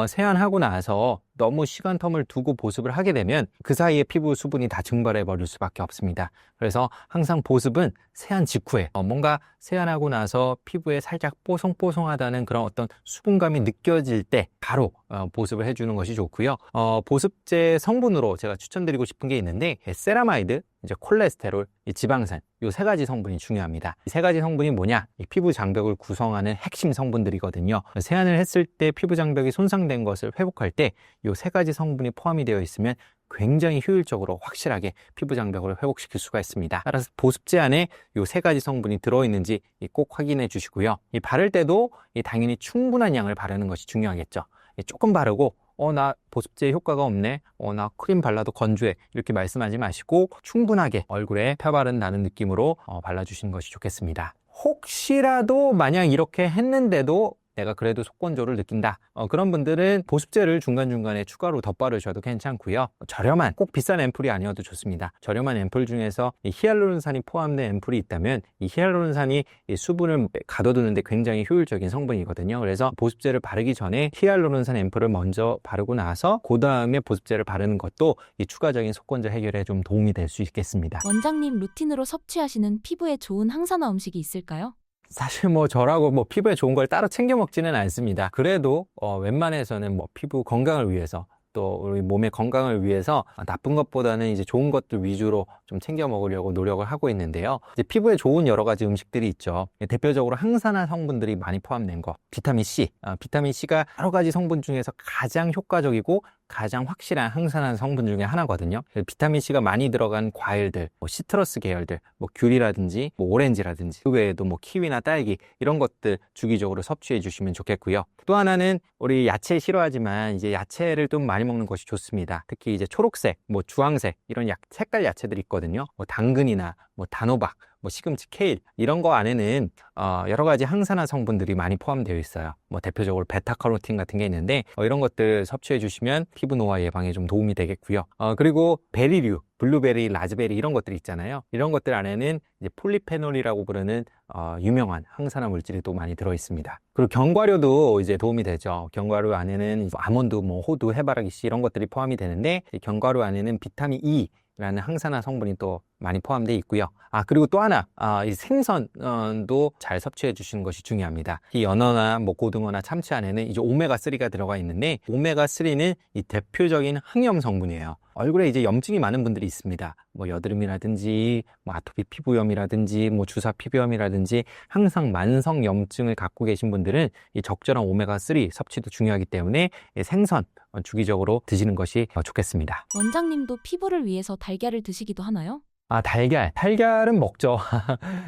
세안하고 나서 너무 시간 텀을 두고 보습을 하게 되면 그 사이에 피부 수분이 다 증발해 버릴 수밖에 없습니다. 그래서 항상 보습은 세안 직후에 뭔가 세안하고 나서 피부에 살짝 뽀송뽀송하다는 그런 어떤 수분감이 느껴질 때 바로 보습을 해주는 것이 좋고요. 보습제 성분으로 제가 추천드리고 싶은 게 있는데 세라마이드, 이제 콜레스테롤, 이 지방산, 이 3가지 성분이 중요합니다. 이 3가지 성분이 뭐냐? 이 피부 장벽을 구성하는 핵심 성분들이거든요. 세안을 했을 때 피부 장벽이 손상된 것을 회복할 때 이 3가지 성분이 포함이 되어 있으면 굉장히 효율적으로 확실하게 피부 장벽을 회복시킬 수가 있습니다. 따라서 보습제 안에 이 3가지 성분이 들어있는지 꼭 확인해 주시고요. 이 바를 때도 당연히 충분한 양을 바르는 것이 중요하겠죠. 조금 바르고 나 보습제 효과가 없네, 나 크림 발라도 건조해, 이렇게 말씀하지 마시고 충분하게 얼굴에 펴바른다는 느낌으로 발라주시는 것이 좋겠습니다. 혹시라도 만약 이렇게 했는데도 내가 그래도 속건조를 느낀다. 그런 분들은 보습제를 중간중간에 추가로 덧바르셔도 괜찮고요. 저렴한, 꼭 비싼 앰플이 아니어도 좋습니다. 저렴한 앰플 중에서 이 히알루론산이 포함된 앰플이 있다면 이 히알루론산이 이 수분을 가둬두는데 굉장히 효율적인 성분이거든요. 그래서 보습제를 바르기 전에 히알루론산 앰플을 먼저 바르고 나서 그 다음에 보습제를 바르는 것도 이 추가적인 속건조 해결에 좀 도움이 될 수 있겠습니다. 원장님 루틴으로 섭취하시는 피부에 좋은 항산화 음식이 있을까요? 사실 저라고 피부에 좋은 걸 따로 챙겨 먹지는 않습니다. 그래도 웬만해서는 피부 건강을 위해서 또 우리 몸의 건강을 위해서 나쁜 것보다는 이제 좋은 것들 위주로 좀 챙겨 먹으려고 노력을 하고 있는데요. 이제 피부에 좋은 여러 가지 음식들이 있죠. 대표적으로 항산화 성분들이 많이 포함된 거, 비타민 C. 비타민 C가 여러 가지 성분 중에서 가장 효과적이고 가장 확실한 항산화 성분 중에 하나거든요. 비타민 C가 많이 들어간 과일들, 시트러스 계열들, 귤이라든지 오렌지라든지, 그 외에도 키위나 딸기 이런 것들 주기적으로 섭취해 주시면 좋겠고요. 또 하나는 우리 야채 싫어하지만 이제 야채를 좀 많이 먹는 것이 좋습니다. 특히 이제 초록색, 주황색 이런 색깔 야채들이 있거든요. 당근이나 단호박, 시금치, 케일 이런 거 안에는 여러 가지 항산화 성분들이 많이 포함되어 있어요. 대표적으로 베타카로틴 같은 게 있는데 이런 것들 섭취해 주시면 피부 노화 예방에 좀 도움이 되겠고요. 그리고 베리류, 블루베리, 라즈베리 이런 것들이 있잖아요. 이런 것들 안에는 이제 폴리페놀이라고 부르는 유명한 항산화 물질이 또 많이 들어 있습니다. 그리고 견과류도 이제 도움이 되죠. 견과류 안에는 아몬드, 호두, 해바라기 씨 이런 것들이 포함이 되는데 견과류 안에는 비타민 E 라는 항산화 성분이 또 많이 포함되어 있고요. 그리고 또 하나, 이 생선도 잘 섭취해 주시는 것이 중요합니다. 이 연어나 고등어나 참치 안에는 이제 오메가3가 들어가 있는데, 오메가3는 이 대표적인 항염 성분이에요. 얼굴에 이제 염증이 많은 분들이 있습니다. 여드름이라든지, 아토피 피부염이라든지, 주사 피부염이라든지, 항상 만성 염증을 갖고 계신 분들은 이 적절한 오메가3 섭취도 중요하기 때문에 이 생선 주기적으로 드시는 것이 좋겠습니다. 원장님도 피부를 위해서 달걀을 드시기도 하나요? 달걀은 먹죠.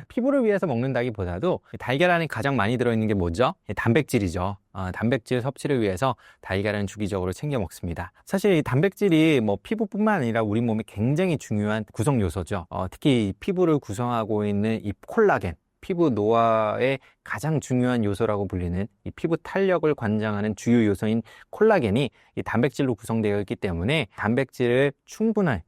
피부를 위해서 먹는다기보다도 달걀 안에 가장 많이 들어있는 게 뭐죠? 단백질이죠. 단백질 섭취를 위해서 달걀은 주기적으로 챙겨 먹습니다. 사실 이 단백질이 피부뿐만 아니라 우리 몸에 굉장히 중요한 구성 요소죠. 특히 이 피부를 구성하고 있는 이 콜라겐, 피부 노화의 가장 중요한 요소라고 불리는 이 피부 탄력을 관장하는 주요 요소인 콜라겐이 이 단백질로 구성되어 있기 때문에 단백질을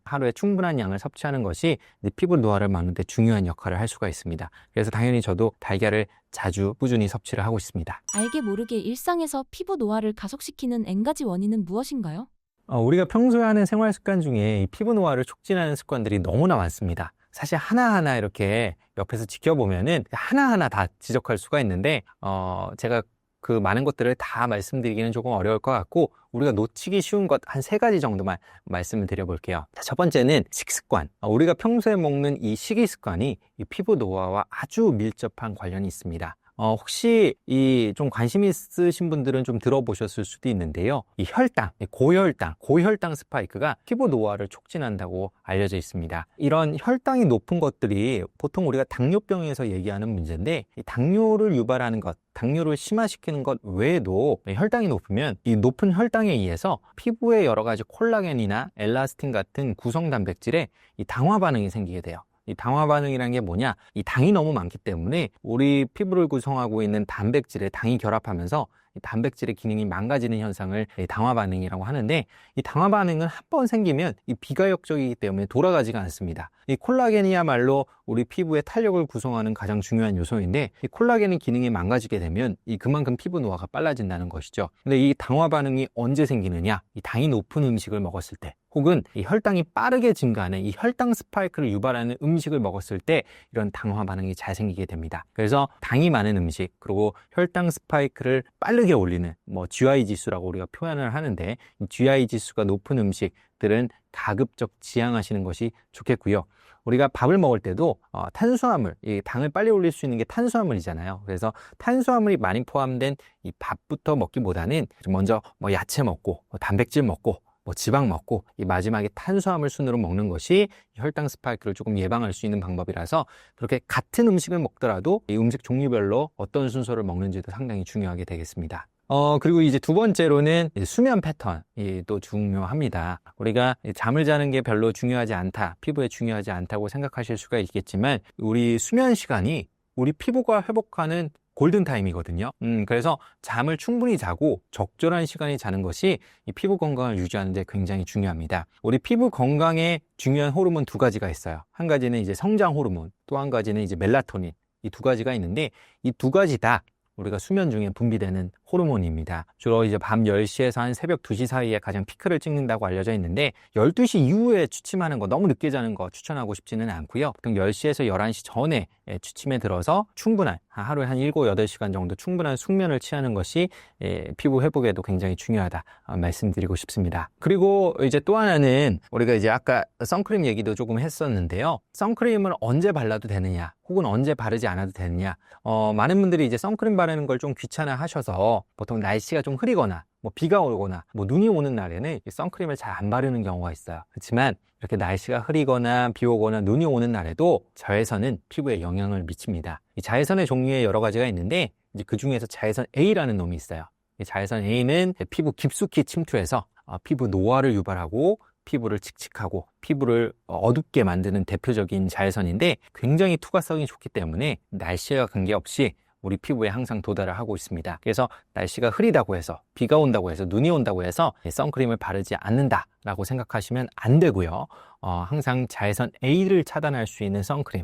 하루에 충분한 양을 섭취하는 것이 피부 노화를 막는 데 중요한 역할을 할 수가 있습니다. 그래서 당연히 저도 달걀을 자주 꾸준히 섭취를 하고 있습니다. 알게 모르게 일상에서 피부 노화를 가속시키는 N가지 원인은 무엇인가요? 우리가 평소에 하는 생활 습관 중에 이 피부 노화를 촉진하는 습관들이 너무나 많습니다. 사실 하나하나 이렇게 옆에서 지켜보면은 하나하나 다 지적할 수가 있는데, 제가 그 많은 것들을 다 말씀드리기는 조금 어려울 것 같고, 우리가 놓치기 쉬운 것 한 3가지 정도만 말씀을 드려볼게요. 첫 번째는 식습관. 우리가 평소에 먹는 이 식이습관이 이 피부 노화와 아주 밀접한 관련이 있습니다. 혹시 좀 관심 있으신 분들은 좀 들어보셨을 수도 있는데요. 이 고혈당 스파이크가 피부 노화를 촉진한다고 알려져 있습니다. 이런 혈당이 높은 것들이 보통 우리가 당뇨병에서 얘기하는 문제인데, 이 당뇨를 유발하는 것, 당뇨를 심화시키는 것 외에도 혈당이 높으면 이 높은 혈당에 의해서 피부에 여러 가지 콜라겐이나 엘라스틴 같은 구성 단백질에 이 당화 반응이 생기게 돼요. 이 당화 반응이라는 게 뭐냐? 이 당이 너무 많기 때문에 우리 피부를 구성하고 있는 단백질에 당이 결합하면서 이 단백질의 기능이 망가지는 현상을 당화 반응이라고 하는데, 이 당화 반응은 한 번 생기면 이 비가역적이기 때문에 돌아가지가 않습니다. 이 콜라겐이야말로 우리 피부의 탄력을 구성하는 가장 중요한 요소인데, 이 콜라겐의 기능이 망가지게 되면 그만큼 피부 노화가 빨라진다는 것이죠. 근데 이 당화 반응이 언제 생기느냐? 이 당이 높은 음식을 먹었을 때, 혹은 이 혈당이 빠르게 증가하는 이 혈당 스파이크를 유발하는 음식을 먹었을 때 이런 당화 반응이 잘 생기게 됩니다. 그래서 당이 많은 음식, 그리고 혈당 스파이크를 빠르게 올리는 GI 지수라고 우리가 표현을 하는데, 이 GI 지수가 높은 음식들은 가급적 지양하시는 것이 좋겠고요. 우리가 밥을 먹을 때도 탄수화물, 이 당을 빨리 올릴 수 있는 게 탄수화물이잖아요. 그래서 탄수화물이 많이 포함된 이 밥부터 먹기보다는 먼저 야채 먹고 단백질 먹고 지방 먹고 이 마지막에 탄수화물 순으로 먹는 것이 혈당 스파이크를 조금 예방할 수 있는 방법이라서, 그렇게 같은 음식을 먹더라도 이 음식 종류별로 어떤 순서를 먹는지도 상당히 중요하게 되겠습니다. 그리고 이제 두 번째로는 수면 패턴이 또 중요합니다. 우리가 잠을 자는 게 별로 중요하지 않다, 피부에 중요하지 않다고 생각하실 수가 있겠지만, 우리 수면 시간이 우리 피부가 회복하는 골든타임이거든요. 그래서 잠을 충분히 자고 적절한 시간에 자는 것이 이 피부 건강을 유지하는 데 굉장히 중요합니다. 우리 피부 건강에 중요한 호르몬 두 가지가 있어요. 한 가지는 이제 성장 호르몬, 또 한 가지는 이제 멜라토닌. 이 두 가지가 있는데 이 두 가지 다 우리가 수면 중에 분비되는 호르몬입니다. 주로 이제 밤 10시에서 한 새벽 2시 사이에 가장 피크를 찍는다고 알려져 있는데 12시 이후에 취침하는 거, 너무 늦게 자는 거 추천하고 싶지는 않고요. 보통 10시에서 11시 전에 취침에 들어서 충분한 하루에 한 7, 8시간 정도 충분한 숙면을 취하는 것이 피부 회복에도 굉장히 중요하다 말씀드리고 싶습니다. 그리고 이제 또 하나는 우리가 이제 아까 선크림 얘기도 조금 했었는데요. 선크림을 언제 발라도 되느냐 혹은 언제 바르지 않아도 되느냐, 많은 분들이 이제 선크림 바르는 걸 좀 귀찮아 하셔서 보통 날씨가 좀 흐리거나 뭐 비가 오거나 뭐 눈이 오는 날에는 이 선크림을 잘 안 바르는 경우가 있어요. 그렇지만 이렇게 날씨가 흐리거나 비 오거나 눈이 오는 날에도 자외선은 피부에 영향을 미칩니다. 이 자외선의 종류에 여러 가지가 있는데 이제 그 중에서 자외선 A라는 놈이 있어요. 이 자외선 A는 피부 깊숙이 침투해서 피부 노화를 유발하고 피부를 칙칙하고 피부를 어둡게 만드는 대표적인 자외선인데 굉장히 투과성이 좋기 때문에 날씨와 관계없이 우리 피부에 항상 도달을 하고 있습니다. 그래서 날씨가 흐리다고 해서 비가 온다고 해서 눈이 온다고 해서 선크림을 바르지 않는다라고 생각하시면 안 되고요. 항상 자외선 A를 차단할 수 있는 선크림,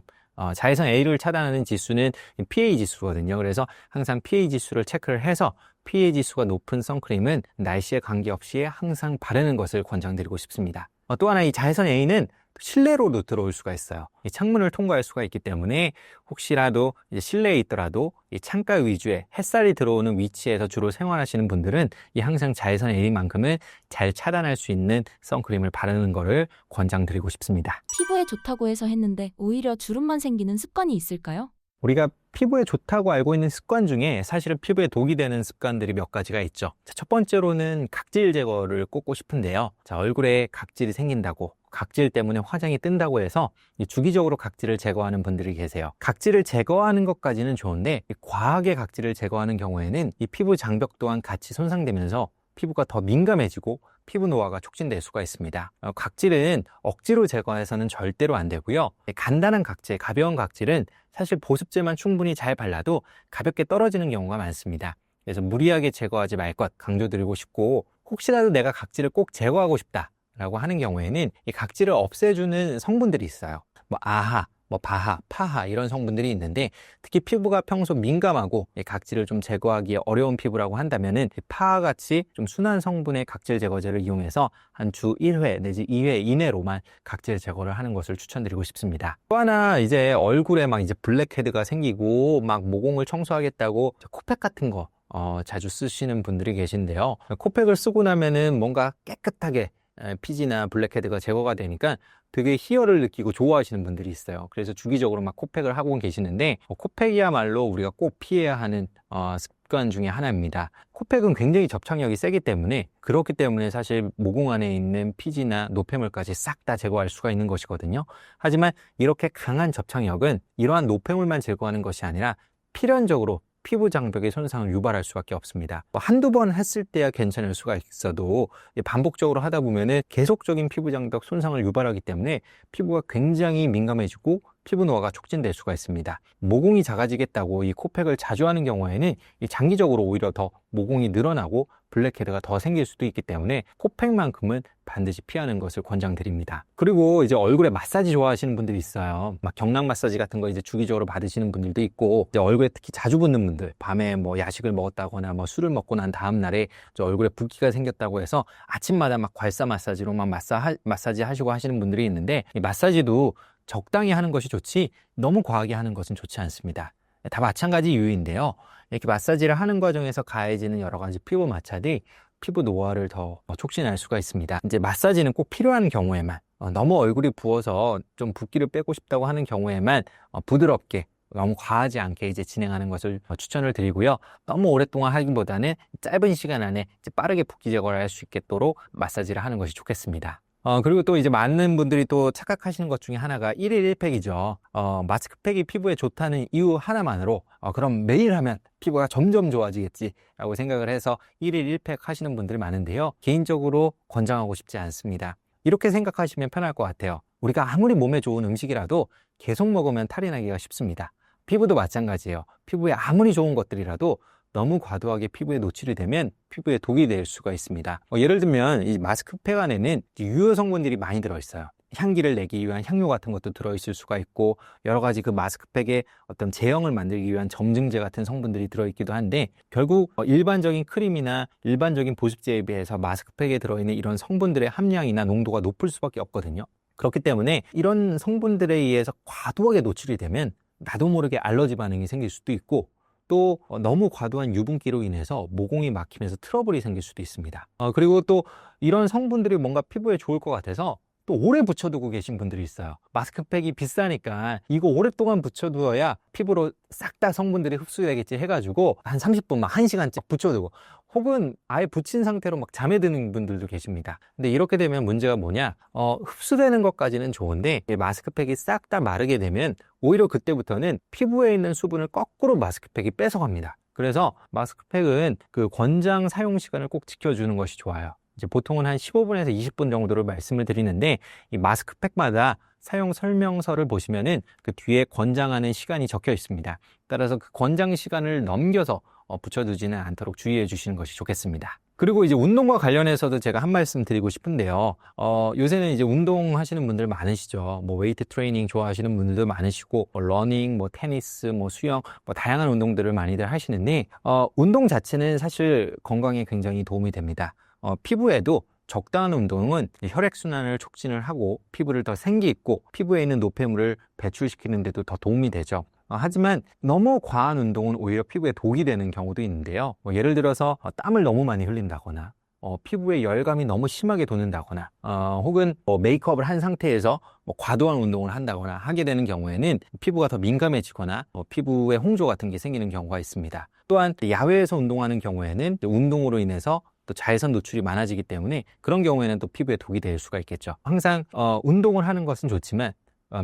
자외선 A를 차단하는 지수는 PA 지수거든요. 그래서 항상 PA 지수를 체크를 해서 PA 지수가 높은 선크림은 날씨에 관계없이 항상 바르는 것을 권장드리고 싶습니다. 또 하나 이 자외선 A는 실내로도 들어올 수가 있어요. 이 창문을 통과할 수가 있기 때문에 혹시라도 이제 실내에 있더라도 이 창가 위주의 햇살이 들어오는 위치에서 주로 생활하시는 분들은 이 항상 자외선 A만큼은 잘 차단할 수 있는 선크림을 바르는 것을 권장드리고 싶습니다. 피부에 좋다고 해서 했는데 오히려 주름만 생기는 습관이 있을까요? 우리가 피부에 좋다고 알고 있는 습관 중에 사실은 피부에 독이 되는 습관들이 몇 가지가 있죠. 첫 번째로는 각질 제거를 꼽고 싶은데요. 얼굴에 각질이 생긴다고, 각질 때문에 화장이 뜬다고 해서 주기적으로 각질을 제거하는 분들이 계세요. 각질을 제거하는 것까지는 좋은데 과하게 각질을 제거하는 경우에는 이 피부 장벽 또한 같이 손상되면서 피부가 더 민감해지고 피부 노화가 촉진될 수가 있습니다. 각질은 억지로 제거해서는 절대로 안 되고요. 간단한 각질, 가벼운 각질은 사실 보습제만 충분히 잘 발라도 가볍게 떨어지는 경우가 많습니다. 그래서 무리하게 제거하지 말 것 강조드리고 싶고, 혹시라도 내가 각질을 꼭 제거하고 싶다라고 하는 경우에는 이 각질을 없애주는 성분들이 있어요. 뭐 아하, 뭐 바하, 파하 이런 성분들이 있는데 특히 피부가 평소 민감하고 각질을 좀 제거하기 어려운 피부라고 한다면은 파하 같이 좀 순한 성분의 각질 제거제를 이용해서 한 주 1회 내지 2회 이내로만 각질 제거를 하는 것을 추천드리고 싶습니다. 또 하나 이제 얼굴에 막 이제 블랙헤드가 생기고 막 모공을 청소하겠다고 코팩 같은 거 자주 쓰시는 분들이 계신데요. 코팩을 쓰고 나면은 뭔가 깨끗하게 피지나 블랙헤드가 제거가 되니까 되게 희열을 느끼고 좋아하시는 분들이 있어요. 그래서 주기적으로 막 코팩을 하고 계시는데 코팩이야말로 우리가 꼭 피해야 하는 습관 중에 하나입니다. 코팩은 굉장히 접착력이 세기 때문에, 그렇기 때문에 사실 모공 안에 있는 피지나 노폐물까지 싹 다 제거할 수가 있는 것이거든요. 하지만 이렇게 강한 접착력은 이러한 노폐물만 제거하는 것이 아니라 필연적으로 피부 장벽의 손상을 유발할 수밖에 없습니다. 한두 번 했을 때야 괜찮을 수가 있어도 반복적으로 하다 보면은 계속적인 피부 장벽 손상을 유발하기 때문에 피부가 굉장히 민감해지고 피부 노화가 촉진될 수가 있습니다. 모공이 작아지겠다고 이 코팩을 자주 하는 경우에는 장기적으로 오히려 더 모공이 늘어나고 블랙헤드가 더 생길 수도 있기 때문에 코팩만큼은 반드시 피하는 것을 권장드립니다. 그리고 이제 얼굴에 마사지 좋아하시는 분들이 있어요. 막 경락 마사지 같은 거 이제 주기적으로 받으시는 분들도 있고, 이제 얼굴에 특히 자주 붓는 분들, 밤에 뭐 야식을 먹었다거나 뭐 술을 먹고 난 다음 날에 얼굴에 붓기가 생겼다고 해서 아침마다 막 괄사 마사지로 막 마사지 하시고 하시는 분들이 있는데, 이 마사지도 적당히 하는 것이 좋지 너무 과하게 하는 것은 좋지 않습니다. 다 마찬가지 이유인데요. 이렇게 마사지를 하는 과정에서 가해지는 여러 가지 피부 마찰이 피부 노화를 더 촉진할 수가 있습니다. 이제 마사지는 꼭 필요한 경우에만, 너무 얼굴이 부어서 좀 붓기를 빼고 싶다고 하는 경우에만 부드럽게, 너무 과하지 않게 이제 진행하는 것을 추천을 드리고요. 너무 오랫동안 하기보다는 짧은 시간 안에 이제 빠르게 붓기 제거를 할 수 있도록 마사지를 하는 것이 좋겠습니다. 그리고 또 이제 많은 분들이 또 착각하시는 것 중에 하나가 1일 1팩이죠. 마스크팩이 피부에 좋다는 이유 하나만으로 그럼 매일 하면 피부가 점점 좋아지겠지 라고 생각을 해서 1일 1팩 하시는 분들이 많은데요. 개인적으로 권장하고 싶지 않습니다. 이렇게 생각하시면 편할 것 같아요. 우리가 아무리 몸에 좋은 음식이라도 계속 먹으면 탈이 나기가 쉽습니다. 피부도 마찬가지예요. 피부에 아무리 좋은 것들이라도 너무 과도하게 피부에 노출이 되면 피부에 독이 될 수가 있습니다. 예를 들면 이 마스크팩 안에는 유효 성분들이 많이 들어있어요. 향기를 내기 위한 향료 같은 것도 들어있을 수가 있고, 여러 가지 그 마스크팩의 어떤 제형을 만들기 위한 점증제 같은 성분들이 들어있기도 한데, 결국 일반적인 크림이나 일반적인 보습제에 비해서 마스크팩에 들어있는 이런 성분들의 함량이나 농도가 높을 수밖에 없거든요. 그렇기 때문에 이런 성분들에 의해서 과도하게 노출이 되면 나도 모르게 알러지 반응이 생길 수도 있고, 또 너무 과도한 유분기로 인해서 모공이 막히면서 트러블이 생길 수도 있습니다. 그리고 또 이런 성분들이 뭔가 피부에 좋을 것 같아서 또 오래 붙여두고 계신 분들이 있어요. 마스크팩이 비싸니까 이거 오랫동안 붙여두어야 피부로 싹 다 성분들이 흡수되겠지 해가지고 한 30분, 막 1시간씩 붙여두고, 혹은 아예 붙인 상태로 막 잠에 드는 분들도 계십니다. 근데 이렇게 되면 문제가 뭐냐, 흡수되는 것까지는 좋은데 마스크팩이 싹 다 마르게 되면 오히려 그때부터는 피부에 있는 수분을 거꾸로 마스크팩이 뺏어갑니다. 그래서 마스크팩은 그 권장 사용 시간을 꼭 지켜주는 것이 좋아요. 이제 보통은 한 15분에서 20분 정도를 말씀을 드리는데, 이 마스크팩마다 사용 설명서를 보시면은 그 뒤에 권장하는 시간이 적혀 있습니다. 따라서 그 권장 시간을 넘겨서 붙여두지는 않도록 주의해 주시는 것이 좋겠습니다. 그리고 이제 운동과 관련해서도 제가 한 말씀 드리고 싶은데요. 요새는 이제 운동하시는 분들 많으시죠. 뭐 웨이트 트레이닝 좋아하시는 분들도 많으시고, 뭐 러닝, 뭐 테니스, 뭐 수영, 뭐 다양한 운동들을 많이들 하시는데, 운동 자체는 사실 건강에 굉장히 도움이 됩니다. 피부에도 적당한 운동은 혈액순환을 촉진을 하고 피부를 더 생기 있고 피부에 있는 노폐물을 배출시키는 데도 더 도움이 되죠. 하지만 너무 과한 운동은 오히려 피부에 독이 되는 경우도 있는데요. 예를 들어서 땀을 너무 많이 흘린다거나, 피부에 열감이 너무 심하게 돋는다거나, 혹은 메이크업을 한 상태에서 과도한 운동을 한다거나 하게 되는 경우에는 피부가 더 민감해지거나 피부에 홍조 같은 게 생기는 경우가 있습니다. 또한 야외에서 운동하는 경우에는 운동으로 인해서 또 자외선 노출이 많아지기 때문에 그런 경우에는 또 피부에 독이 될 수가 있겠죠. 항상 운동을 하는 것은 좋지만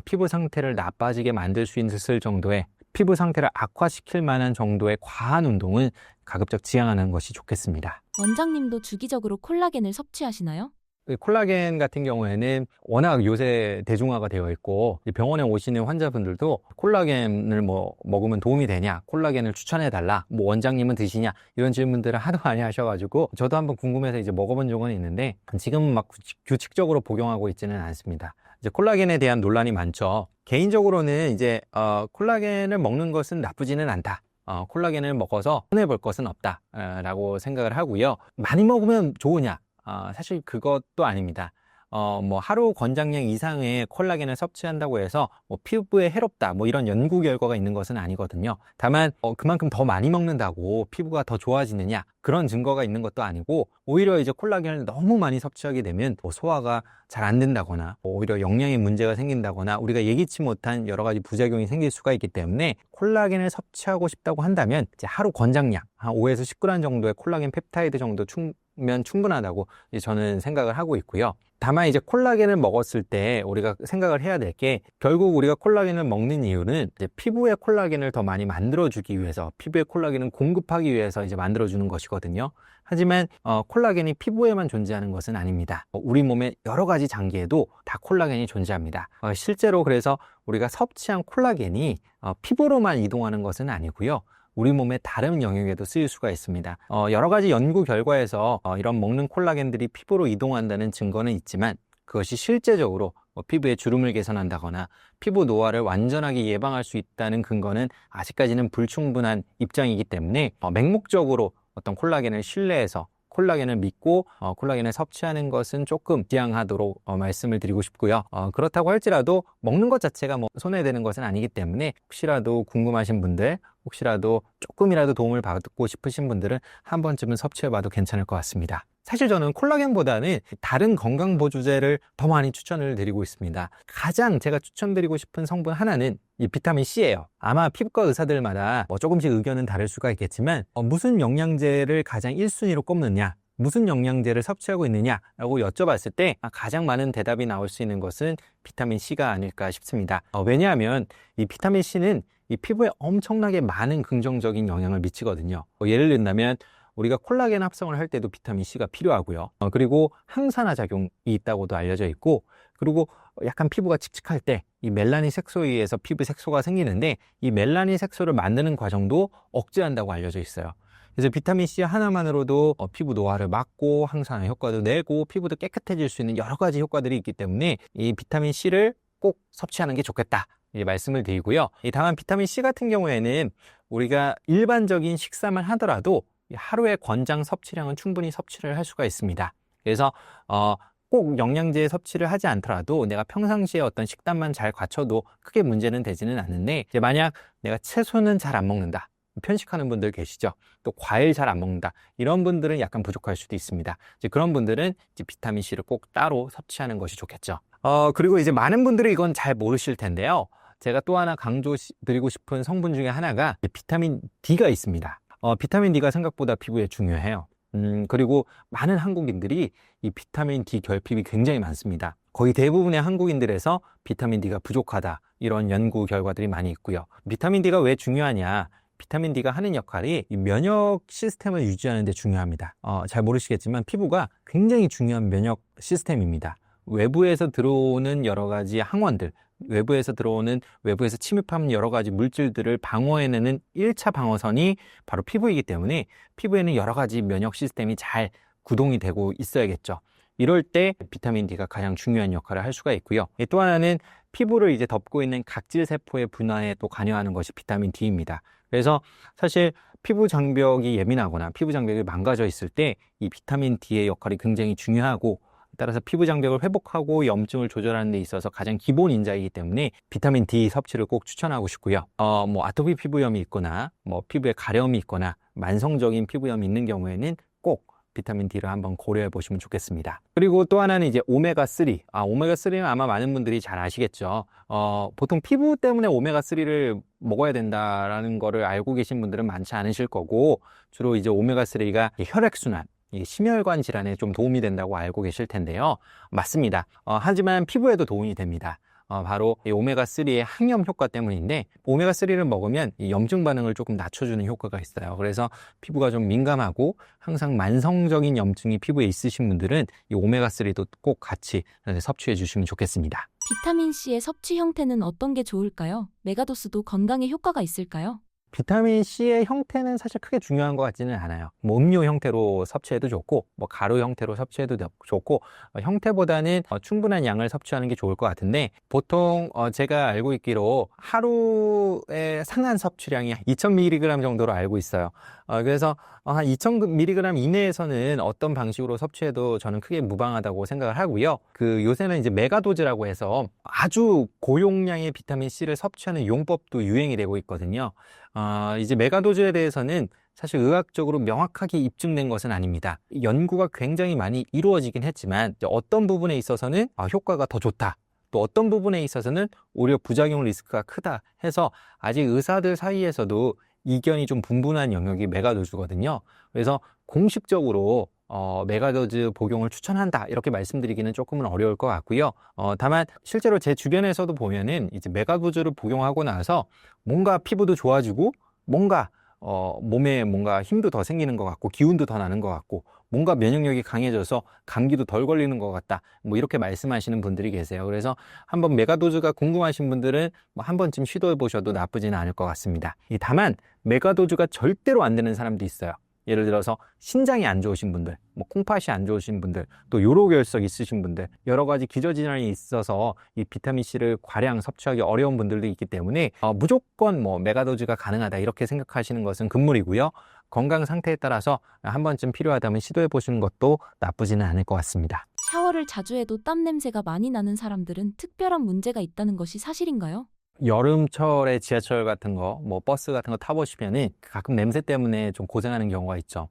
피부 상태를 나빠지게 만들 수 있을 정도의, 피부 상태를 악화시킬 만한 정도의 과한 운동은 가급적 지양하는 것이 좋겠습니다. 원장님도 주기적으로 콜라겐을 섭취하시나요? 콜라겐 같은 경우에는 워낙 요새 대중화가 되어 있고, 병원에 오시는 환자분들도 콜라겐을 먹으면 도움이 되냐, 콜라겐을 추천해달라, 원장님은 드시냐, 이런 질문들을 하도 많이 하셔가지고 저도 한번 궁금해서 이제 먹어본 적은 있는데, 지금은 막 규칙적으로 복용하고 있지는 않습니다. 이제 콜라겐에 대한 논란이 많죠. 개인적으로는 이제 콜라겐을 먹는 것은 나쁘지는 않다. 콜라겐을 먹어서 손해볼 것은 없다 라고 생각을 하고요. 많이 먹으면 좋으냐? 사실 그것도 아닙니다. 하루 권장량 이상의 콜라겐을 섭취한다고 해서 피부에 해롭다, 이런 연구 결과가 있는 것은 아니거든요. 다만 그만큼 더 많이 먹는다고 피부가 더 좋아지느냐, 그런 증거가 있는 것도 아니고, 오히려 이제 콜라겐을 너무 많이 섭취하게 되면 소화가 잘 안 된다거나, 오히려 영양에 문제가 생긴다거나, 우리가 예기치 못한 여러 가지 부작용이 생길 수가 있기 때문에, 콜라겐을 섭취하고 싶다고 한다면 이제 하루 권장량 한 5에서 10g 정도의 콜라겐 펩타이드 정도 면 충분하다고 저는 생각을 하고 있고요. 다만 이제 콜라겐을 먹었을 때 우리가 생각을 해야 될 게, 결국 우리가 콜라겐을 먹는 이유는 이제 피부에 콜라겐을 더 많이 만들어주기 위해서, 피부에 콜라겐을 공급하기 위해서 이제 만들어주는 것이거든요. 하지만 콜라겐이 피부에만 존재하는 것은 아닙니다. 우리 몸의 여러 가지 장기에도 다 콜라겐이 존재합니다. 실제로 그래서 우리가 섭취한 콜라겐이 피부로만 이동하는 것은 아니고요. 우리 몸의 다른 영역에도 쓰일 수가 있습니다. 여러 가지 연구 결과에서 이런 먹는 콜라겐들이 피부로 이동한다는 증거는 있지만, 그것이 실제적으로 피부의 주름을 개선한다거나 피부 노화를 완전하게 예방할 수 있다는 근거는 아직까지는 불충분한 입장이기 때문에, 맹목적으로 어떤 콜라겐을 신뢰해서 콜라겐을 믿고 콜라겐을 섭취하는 것은 조금 지양하도록 말씀을 드리고 싶고요. 그렇다고 할지라도 먹는 것 자체가 손해되는 것은 아니기 때문에, 혹시라도 궁금하신 분들, 혹시라도 조금이라도 도움을 받고 싶으신 분들은 한 번쯤은 섭취해봐도 괜찮을 것 같습니다. 사실 저는 콜라겐보다는 다른 건강보조제를 더 많이 추천을 드리고 있습니다. 가장 제가 추천드리고 싶은 성분 하나는 이 비타민 C예요. 아마 피부과 의사들마다 조금씩 의견은 다를 수가 있겠지만, 무슨 영양제를 가장 1순위로 꼽느냐, 무슨 영양제를 섭취하고 있느냐라고 여쭤봤을 때 가장 많은 대답이 나올 수 있는 것은 비타민 C가 아닐까 싶습니다. 왜냐하면 이 비타민 C는 이 피부에 엄청나게 많은 긍정적인 영향을 미치거든요. 예를 든다면 우리가 콜라겐 합성을 할 때도 비타민 C가 필요하고요. 그리고 항산화 작용이 있다고도 알려져 있고, 그리고 약간 피부가 칙칙할 때 이 멜라닌 색소에 의해서 피부 색소가 생기는데 이 멜라닌 색소를 만드는 과정도 억제한다고 알려져 있어요. 그래서 비타민 C 하나만으로도 피부 노화를 막고 항산화 효과도 내고 피부도 깨끗해질 수 있는 여러 가지 효과들이 있기 때문에 이 비타민 C를 꼭 섭취하는 게 좋겠다. 말씀을 드리고요. 다만 비타민 C 같은 경우에는 우리가 일반적인 식사만 하더라도 하루의 권장 섭취량은 충분히 섭취를 할 수가 있습니다. 그래서 꼭 영양제 섭취를 하지 않더라도 내가 평상시에 어떤 식단만 잘 갖춰도 크게 문제는 되지는 않는데 이제 만약 내가 채소는 잘 안 먹는다. 편식하는 분들 계시죠. 또 과일 잘 안 먹는다. 이런 분들은 약간 부족할 수도 있습니다. 이제 그런 분들은 이제 비타민 C를 꼭 따로 섭취하는 것이 좋겠죠. 그리고 이제 많은 분들이 이건 잘 모르실 텐데요. 제가 또 하나 강조드리고 싶은 성분 중에 하나가 비타민 D가 있습니다. 비타민 D가 생각보다 피부에 중요해요. 그리고 많은 한국인들이 이 비타민 D 결핍이 굉장히 많습니다. 거의 대부분의 한국인들에서 비타민 D가 부족하다. 이런 연구 결과들이 많이 있고요. 비타민 D가 왜 중요하냐? 비타민 D가 하는 역할이 이 면역 시스템을 유지하는 데 중요합니다. 잘 모르시겠지만 피부가 굉장히 중요한 면역 시스템입니다. 외부에서 들어오는 여러 가지 항원들, 외부에서 침입하는 여러 가지 물질들을 방어해내는 1차 방어선이 바로 피부이기 때문에 피부에는 여러 가지 면역 시스템이 잘 구동이 되고 있어야겠죠. 이럴 때 비타민 D가 가장 중요한 역할을 할 수가 있고요. 또 하나는 피부를 이제 덮고 있는 각질 세포의 분화에 또 관여하는 것이 비타민 D입니다. 그래서 사실 피부 장벽이 예민하거나 피부 장벽이 망가져 있을 때 이 비타민 D의 역할이 굉장히 중요하고 따라서 피부 장벽을 회복하고 염증을 조절하는 데 있어서 가장 기본 인자이기 때문에 비타민 D 섭취를 꼭 추천하고 싶고요. 아토피 피부염이 있거나 피부에 가려움이 있거나 만성적인 피부염이 있는 경우에는 꼭 비타민 D를 한번 고려해 보시면 좋겠습니다. 그리고 또 하나는 이제 오메가3. 오메가3는 아마 많은 분들이 잘 아시겠죠. 보통 피부 때문에 오메가3를 먹어야 된다라는 거를 알고 계신 분들은 많지 않으실 거고, 주로 이제 오메가3가 혈액순환, 심혈관 질환에 좀 도움이 된다고 알고 계실 텐데요. 맞습니다. 하지만 피부에도 도움이 됩니다. 바로 이 오메가3의 항염 효과 때문인데, 오메가3를 먹으면 이 염증 반응을 조금 낮춰주는 효과가 있어요. 그래서 피부가 좀 민감하고 항상 만성적인 염증이 피부에 있으신 분들은 이 오메가3도 꼭 같이 섭취해 주시면 좋겠습니다. 비타민 C의 섭취 형태는 어떤 게 좋을까요? 메가도스도 건강에 효과가 있을까요? 비타민 C의 형태는 사실 크게 중요한 것 같지는 않아요. 음료 형태로 섭취해도 좋고, 가루 형태로 섭취해도 좋고, 형태보다는 충분한 양을 섭취하는 게 좋을 것 같은데, 보통 제가 알고 있기로 하루의 상한 섭취량이 2000mg 정도로 알고 있어요. 그래서 한 2000mg 이내에서는 어떤 방식으로 섭취해도 저는 크게 무방하다고 생각을 하고요. 요새는 이제 메가도즈라고 해서 아주 고용량의 비타민 C를 섭취하는 용법도 유행이 되고 있거든요. 이제 메가도즈에 대해서는 사실 의학적으로 명확하게 입증된 것은 아닙니다. 연구가 굉장히 많이 이루어지긴 했지만 어떤 부분에 있어서는 효과가 더 좋다. 또 어떤 부분에 있어서는 오히려 부작용 리스크가 크다 해서 아직 의사들 사이에서도 이견이 좀 분분한 영역이 메가도즈거든요. 그래서 공식적으로 메가도즈 복용을 추천한다 이렇게 말씀드리기는 조금은 어려울 것 같고요. 다만 실제로 제 주변에서도 보면은 이제 메가도즈를 복용하고 나서 뭔가 피부도 좋아지고 뭔가 몸에 뭔가 힘도 더 생기는 것 같고 기운도 더 나는 것 같고 뭔가 면역력이 강해져서 감기도 덜 걸리는 것 같다. 이렇게 말씀하시는 분들이 계세요. 그래서 한번 메가도즈가 궁금하신 분들은 한 번쯤 시도해 보셔도 나쁘지는 않을 것 같습니다. 다만 메가도즈가 절대로 안 되는 사람도 있어요. 예를 들어서 신장이 안 좋으신 분들, 콩팥이 안 좋으신 분들, 또 요로결석 있으신 분들, 여러 가지 기저질환이 있어서 이 비타민C를 과량 섭취하기 어려운 분들도 있기 때문에 무조건 메가도즈가 가능하다 이렇게 생각하시는 것은 금물이고요. 건강 상태에 따라서 한 번쯤 필요하다면 시도해 보시는 것도 나쁘지는 않을 것 같습니다. 샤워를 자주 해도 땀 냄새가 많이 나는 사람들은 특별한 문제가 있다는 것이 사실인가요? 여름철에 지하철 같은 거, 버스 같은 거 타보시면은 가끔 냄새 때문에 좀 고생하는 경우가 있죠.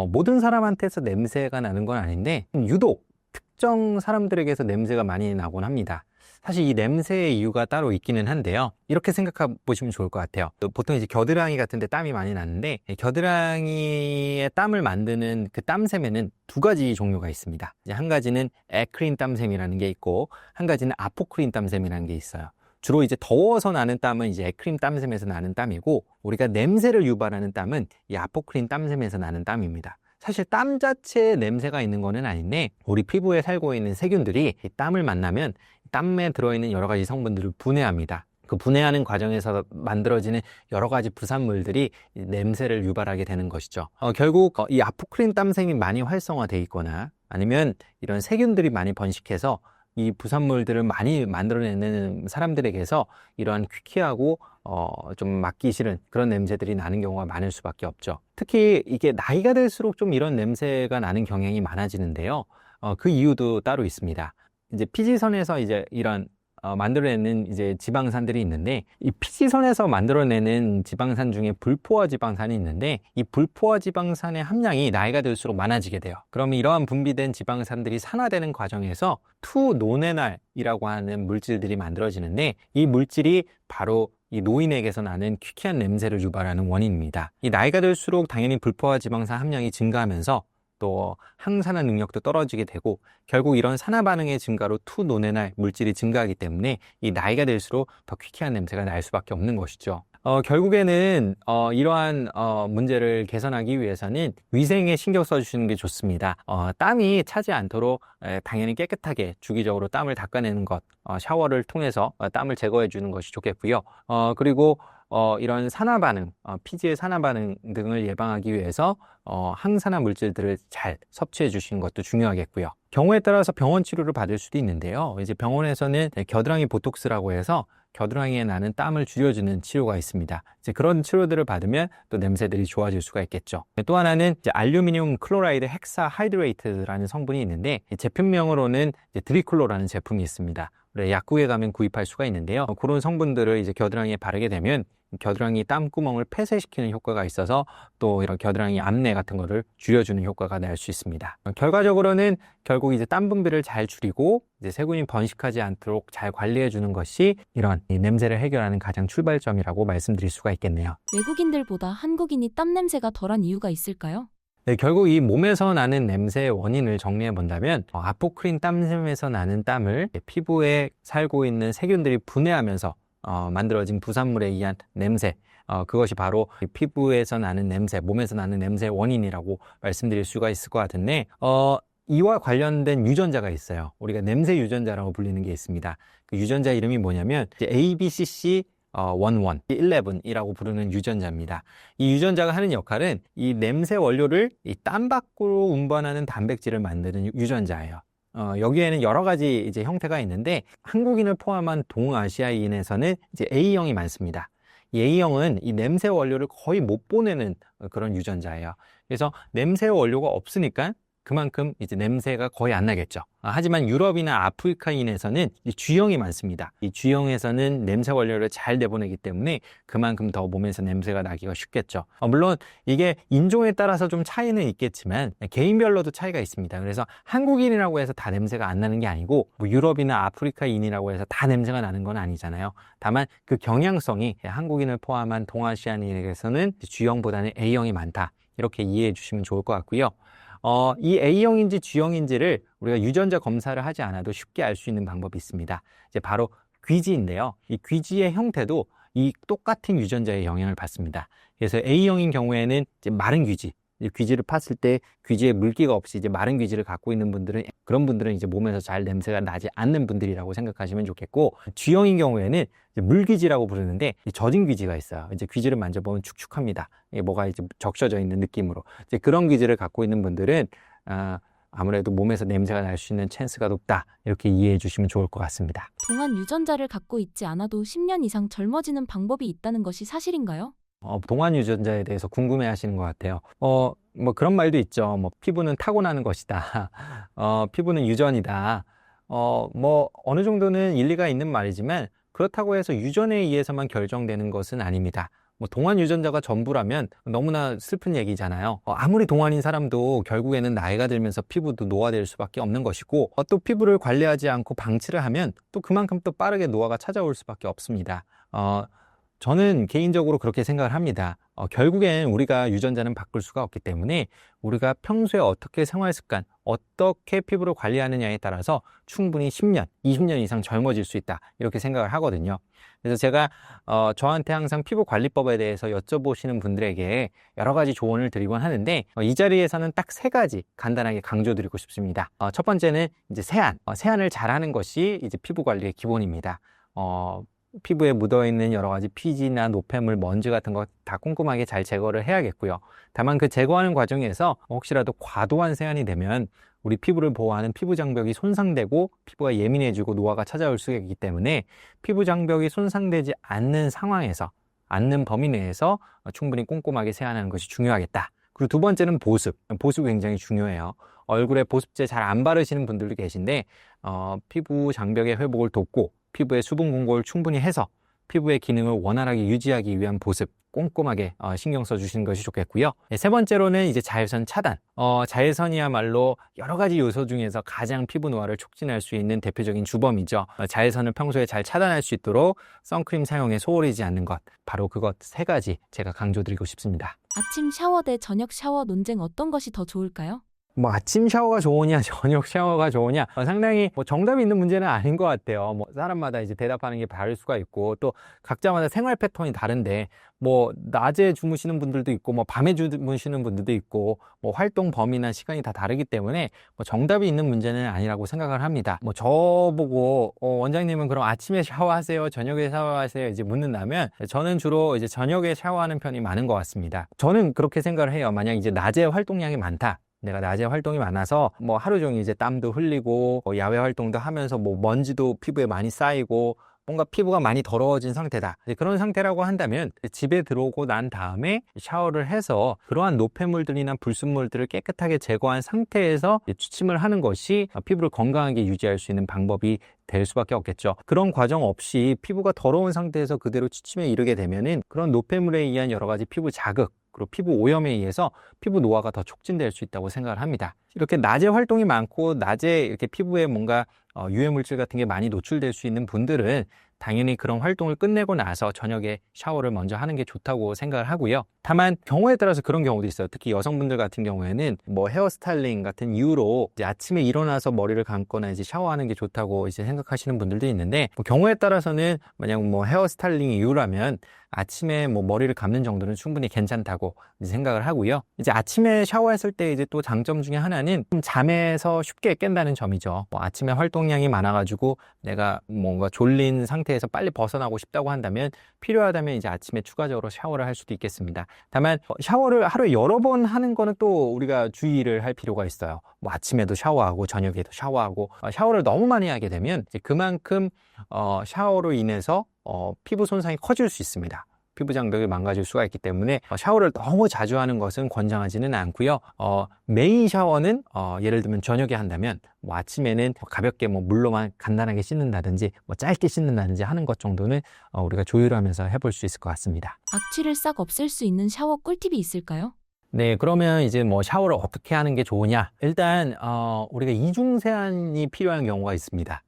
모든 사람한테서 냄새가 나는 건 아닌데 유독 특정 사람들에게서 냄새가 많이 나곤 합니다. 사실 이 냄새의 이유가 따로 있기는 한데요. 이렇게 생각해 보시면 좋을 것 같아요. 보통 이제 겨드랑이 같은 데 땀이 많이 나는데 겨드랑이에 땀을 만드는 그 땀샘에는 두 가지 종류가 있습니다. 이제 한 가지는 에크린 땀샘이라는 게 있고 한 가지는 아포크린 땀샘이라는 게 있어요. 주로 이제 더워서 나는 땀은 이제 에크린 땀샘에서 나는 땀이고 우리가 냄새를 유발하는 땀은 이 아포크린 땀샘에서 나는 땀입니다. 사실 땀 자체에 냄새가 있는 거는 아닌데 우리 피부에 살고 있는 세균들이 이 땀을 만나면 땀에 들어있는 여러 가지 성분들을 분해합니다. 그 분해하는 과정에서 만들어지는 여러 가지 부산물들이 냄새를 유발하게 되는 것이죠. 결국 이 아포크린 땀샘이 많이 활성화되어 있거나 아니면 이런 세균들이 많이 번식해서 이 부산물들을 많이 만들어내는 사람들에게서 이러한 퀴퀴하고 좀 맡기 싫은 그런 냄새들이 나는 경우가 많을 수밖에 없죠. 특히 이게 나이가 들수록 좀 이런 냄새가 나는 경향이 많아지는데요. 그 이유도 따로 있습니다. 이제 피지선에서 이제 이런 만들어내는 이제 지방산들이 있는데, 이 피지선에서 만들어내는 지방산 중에 불포화 지방산이 있는데, 이 불포화 지방산의 함량이 나이가 들수록 많아지게 돼요. 그러면 이러한 분비된 지방산들이 산화되는 과정에서 투노네날이라고 하는 물질들이 만들어지는데, 이 물질이 바로 이 노인에게서 나는 퀴퀴한 냄새를 유발하는 원인입니다. 이 나이가 들수록 당연히 불포화 지방산 함량이 증가하면서 또 항산화 능력도 떨어지게 되고, 결국 이런 산화 반응의 증가로 투노네날 물질이 증가하기 때문에 이 나이가 들수록 더 퀴퀴한 냄새가 날 수밖에 없는 것이죠. 결국에는 이러한 문제를 개선하기 위해서는 위생에 신경 써주시는 게 좋습니다. 땀이 차지 않도록 당연히 깨끗하게 주기적으로 땀을 닦아내는 것, 샤워를 통해서 땀을 제거해 주는 것이 좋겠고요. 그리고 이런 산화 반응, 피지의 산화 반응 등을 예방하기 위해서 항산화 물질들을 잘 섭취해 주시는 것도 중요하겠고요. 경우에 따라서 병원 치료를 받을 수도 있는데요. 이제 병원에서는 겨드랑이 보톡스라고 해서 겨드랑이에 나는 땀을 줄여주는 치료가 있습니다. 이제 그런 치료들을 받으면 또 냄새들이 좋아질 수가 있겠죠. 또 하나는 이제 알루미늄 클로라이드 헥사 하이드레이트라는 성분이 있는데, 제품명으로는 이제 드리클로라는 제품이 있습니다. 약국에 가면 구입할 수가 있는데요. 그런 성분들을 이제 겨드랑이에 바르게 되면 겨드랑이 땀구멍을 폐쇄시키는 효과가 있어서 또 이런 겨드랑이 암내 같은 거를 줄여주는 효과가 날 수 있습니다. 결과적으로는 결국 이제 땀 분비를 잘 줄이고 이제 세균이 번식하지 않도록 잘 관리해 주는 것이 이런 이 냄새를 해결하는 가장 출발점이라고 말씀드릴 수가 있겠네요. 외국인들보다 한국인이 땀 냄새가 덜한 이유가 있을까요? 네, 결국 이 몸에서 나는 냄새의 원인을 정리해 본다면, 아포크린 땀샘에서 나는 땀을 피부에 살고 있는 세균들이 분해하면서 만들어진 부산물에 의한 냄새, 그것이 바로 피부에서 나는 냄새, 몸에서 나는 냄새의 원인이라고 말씀드릴 수가 있을 것 같은데, 이와 관련된 유전자가 있어요. 우리가 냄새 유전자라고 불리는 게 있습니다. 그 유전자 이름이 뭐냐면 ABCC 11이라고 부르는 유전자입니다. 이 유전자가 하는 역할은 이 냄새 원료를 이 땀 밖으로 운반하는 단백질을 만드는 유전자예요. 여기에는 여러 가지 이제 형태가 있는데, 한국인을 포함한 동아시아인에서는 이제 A형이 많습니다. 이 A형은 이 냄새 원료를 거의 못 보내는 그런 유전자예요. 그래서 냄새 원료가 없으니까 그만큼 이제 냄새가 거의 안 나겠죠. 하지만 유럽이나 아프리카인에서는 이 G형이 많습니다. 이 G형에서는 냄새 원료를 잘 내보내기 때문에 그만큼 더 몸에서 냄새가 나기가 쉽겠죠. 물론 이게 인종에 따라서 좀 차이는 있겠지만 개인별로도 차이가 있습니다. 그래서 한국인이라고 해서 다 냄새가 안 나는 게 아니고, 뭐 유럽이나 아프리카인이라고 해서 다 냄새가 나는 건 아니잖아요. 다만 그 경향성이 한국인을 포함한 동아시아인에게서는 G형보다는 A형이 많다, 이렇게 이해해 주시면 좋을 것 같고요. 이 A형인지 G형인지를 우리가 유전자 검사를 하지 않아도 쉽게 알 수 있는 방법이 있습니다. 이제 바로 귀지인데요. 이 귀지의 형태도 이 똑같은 유전자의 영향을 받습니다. 그래서 A형인 경우에는 이제 마른 귀지, 귀지를 팠을 때 귀지에 물기가 없이 이제 마른 귀지를 갖고 있는 분들은, 그런 분들은 이제 몸에서 잘 냄새가 나지 않는 분들이라고 생각하시면 좋겠고, G형인 경우에는 이제 물귀지라고 부르는데 젖은 귀지가 있어요. 이제 귀지를 만져보면 축축합니다. 뭐가 이제 적셔져 있는 느낌으로. 이제 그런 귀지를 갖고 있는 분들은 아무래도 몸에서 냄새가 날 수 있는 찬스가 높다, 이렇게 이해해 주시면 좋을 것 같습니다. 동안 유전자를 갖고 있지 않아도 10년 이상 젊어지는 방법이 있다는 것이 사실인가요? 동안 유전자에 대해서 궁금해 하시는 것 같아요. 뭐 그런 말도 있죠. 뭐 피부는 타고나는 것이다. 피부는 유전이다. 뭐 어느 정도는 일리가 있는 말이지만, 그렇다고 해서 유전에 의해서만 결정되는 것은 아닙니다. 뭐 동안 유전자가 전부라면 너무나 슬픈 얘기잖아요. 아무리 동안인 사람도 결국에는 나이가 들면서 피부도 노화될 수밖에 없는 것이고, 또 피부를 관리하지 않고 방치를 하면 또 그만큼 또 빠르게 노화가 찾아올 수밖에 없습니다. 저는 개인적으로 그렇게 생각을 합니다. 결국엔 우리가 유전자는 바꿀 수가 없기 때문에 우리가 평소에 어떻게 생활 습관, 어떻게 피부를 관리하느냐에 따라서 충분히 10년, 20년 이상 젊어질 수 있다. 이렇게 생각을 하거든요. 그래서 제가 저한테 항상 피부 관리법에 대해서 여쭤보시는 분들에게 여러 가지 조언을 드리곤 하는데 이 자리에서는 딱 세 가지 간단하게 강조드리고 싶습니다. 첫 번째는 이제 세안. 세안을 잘하는 것이 이제 피부 관리의 기본입니다. 피부에 묻어있는 여러 가지 피지나 노폐물, 먼지 같은 거 다 꼼꼼하게 잘 제거를 해야겠고요. 다만 그 제거하는 과정에서 혹시라도 과도한 세안이 되면 우리 피부를 보호하는 피부 장벽이 손상되고 피부가 예민해지고 노화가 찾아올 수 있기 때문에 피부 장벽이 손상되지 않는 상황에서, 않는 범위 내에서 충분히 꼼꼼하게 세안하는 것이 중요하겠다. 그리고 두 번째는 보습. 보습이 굉장히 중요해요. 얼굴에 보습제 잘 안 바르시는 분들도 계신데 피부 장벽의 회복을 돕고 피부의 수분 공급을 충분히 해서 피부의 기능을 원활하게 유지하기 위한 보습 꼼꼼하게 신경 써주시는 것이 좋겠고요. 세 번째로는 이제 자외선 차단. 자외선이야말로 여러 가지 요소 중에서 가장 피부 노화를 촉진할 수 있는 대표적인 주범이죠. 자외선을 평소에 잘 차단할 수 있도록 선크림 사용에 소홀히지 않는 것. 바로 그것 세 가지 제가 강조드리고 싶습니다. 아침 샤워 대 저녁 샤워 논쟁 어떤 것이 더 좋을까요? 아침 샤워가 좋으냐, 저녁 샤워가 좋으냐, 상당히 정답이 있는 문제는 아닌 것 같아요. 사람마다 이제 대답하는 게 다를 수가 있고, 또 각자마다 생활 패턴이 다른데, 낮에 주무시는 분들도 있고, 밤에 주무시는 분들도 있고, 활동 범위나 시간이 다 다르기 때문에, 정답이 있는 문제는 아니라고 생각을 합니다. 저보고, 원장님은 그럼 아침에 샤워하세요? 저녁에 샤워하세요? 이제 묻는다면, 저는 주로 이제 저녁에 샤워하는 편이 많은 것 같습니다. 저는 그렇게 생각을 해요. 만약 이제 낮에 활동량이 많다. 내가 낮에 활동이 많아서 하루 종일 이제 땀도 흘리고 야외 활동도 하면서 먼지도 피부에 많이 쌓이고 뭔가 피부가 많이 더러워진 상태다. 그런 상태라고 한다면 집에 들어오고 난 다음에 샤워를 해서 그러한 노폐물들이나 불순물들을 깨끗하게 제거한 상태에서 취침을 하는 것이 피부를 건강하게 유지할 수 있는 방법이 될 수밖에 없겠죠. 그런 과정 없이 피부가 더러운 상태에서 그대로 취침에 이르게 되면은 그런 노폐물에 의한 여러 가지 피부 자극 그리고 피부 오염에 의해서 피부 노화가 더 촉진될 수 있다고 생각을 합니다. 이렇게 낮에 활동이 많고 낮에 이렇게 피부에 뭔가 유해물질 같은 게 많이 노출될 수 있는 분들은 당연히 그런 활동을 끝내고 나서 저녁에 샤워를 먼저 하는 게 좋다고 생각을 하고요. 다만 경우에 따라서 그런 경우도 있어요. 특히 여성분들 같은 경우에는 헤어스타일링 같은 이유로 이제 아침에 일어나서 머리를 감거나 이제 샤워하는 게 좋다고 이제 생각하시는 분들도 있는데 경우에 따라서는 만약 헤어스타일링 이유라면 아침에 머리를 감는 정도는 충분히 괜찮다고 이제 생각을 하고요. 이제 아침에 샤워했을 때 이제 또 장점 중에 하나는 좀 잠에서 쉽게 깬다는 점이죠. 아침에 활동량이 많아가지고 내가 뭔가 졸린 상태에서 빨리 벗어나고 싶다고 한다면 필요하다면 이제 아침에 추가적으로 샤워를 할 수도 있겠습니다. 다만 샤워를 하루에 여러 번 하는 거는 또 우리가 주의를 할 필요가 있어요. 아침에도 샤워하고 저녁에도 샤워하고 샤워를 너무 많이 하게 되면 이제 그만큼 샤워로 인해서 피부 손상이 커질 수 있습니다. 피부 장벽이 망가질 수가 있기 때문에 샤워를 너무 자주 하는 것은 권장하지는 않고요. 메인 샤워는 예를 들면 저녁에 한다면 아침에는 가볍게 물로만 간단하게 씻는다든지 짧게 씻는다든지 하는 것 정도는 우리가 조율하면서 해볼 수 있을 것 같습니다. 악취를 싹 없앨 수 있는 샤워 꿀팁이 있을까요? 네, 그러면 이제 샤워를 어떻게 하는 게 좋으냐? 일단 우리가 이중 세안이 필요한 경우가 있습니다.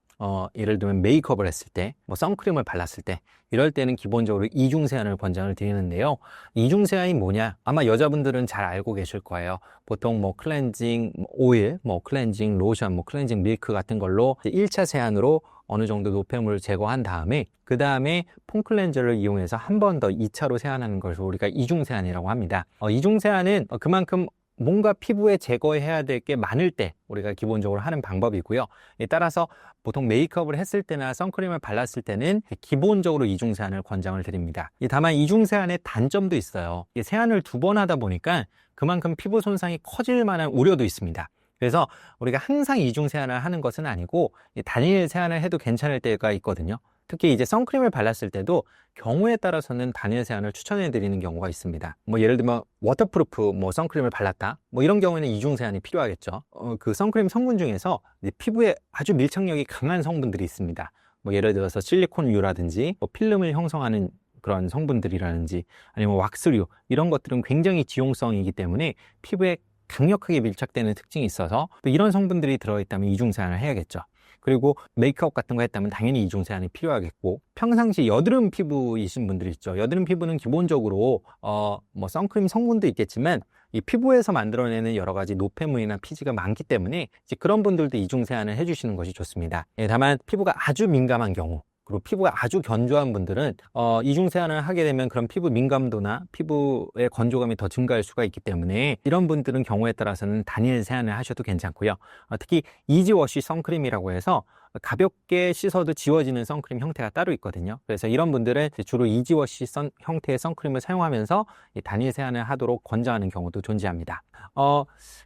예를 들면 메이크업을 했을 때, 선크림을 발랐을 때, 이럴 때는 기본적으로 이중 세안을 권장을 드리는데요. 이중 세안이 뭐냐? 아마 여자분들은 잘 알고 계실 거예요. 보통 클렌징 오일, 클렌징 로션, 클렌징 밀크 같은 걸로 1차 세안으로 어느 정도 노폐물을 제거한 다음에 그 다음에 폼 클렌저를 이용해서 한 번 더 2차로 세안하는 것을 우리가 이중 세안이라고 합니다. 이중 세안은 그만큼 뭔가 피부에 제거해야 될 게 많을 때 우리가 기본적으로 하는 방법이고요. 따라서 보통 메이크업을 했을 때나 선크림을 발랐을 때는 기본적으로 이중 세안을 권장을 드립니다. 다만 이중 세안의 단점도 있어요. 세안을 2번 하다 보니까 그만큼 피부 손상이 커질 만한 우려도 있습니다. 그래서 우리가 항상 이중 세안을 하는 것은 아니고 단일 세안을 해도 괜찮을 때가 있거든요. 특히 이제 선크림을 발랐을 때도 경우에 따라서는 단일 세안을 추천해 드리는 경우가 있습니다. 예를 들면 워터프루프 선크림을 발랐다. 이런 경우에는 이중 세안이 필요하겠죠. 그 선크림 성분 중에서 피부에 아주 밀착력이 강한 성분들이 있습니다. 예를 들어서 실리콘유라든지 필름을 형성하는 그런 성분들이라든지 아니면 왁스류 이런 것들은 굉장히 지용성이기 때문에 피부에 강력하게 밀착되는 특징이 있어서 또 이런 성분들이 들어있다면 이중 세안을 해야겠죠. 그리고 메이크업 같은 거 했다면 당연히 이중 세안이 필요하겠고, 평상시 여드름 피부이신 분들 있죠. 여드름 피부는 기본적으로 뭐 선크림 성분도 있겠지만 이 피부에서 만들어내는 여러 가지 노폐물이나 피지가 많기 때문에 이제 그런 분들도 이중 세안을 해주시는 것이 좋습니다. 예, 다만 피부가 아주 민감한 경우, 그리고 피부가 아주 견조한 분들은 이중 세안을 하게 되면 그런 피부 민감도나 피부의 건조감이 더 증가할 수가 있기 때문에 이런 분들은 경우에 따라서는 단일 세안을 하셔도 괜찮고요. 특히 이지워시 선크림이라고 해서 가볍게 씻어도 지워지는 선크림 형태가 따로 있거든요. 그래서 이런 분들은 주로 이지워시 형태의 선크림을 사용하면서 단일 세안을 하도록 권장하는 경우도 존재합니다.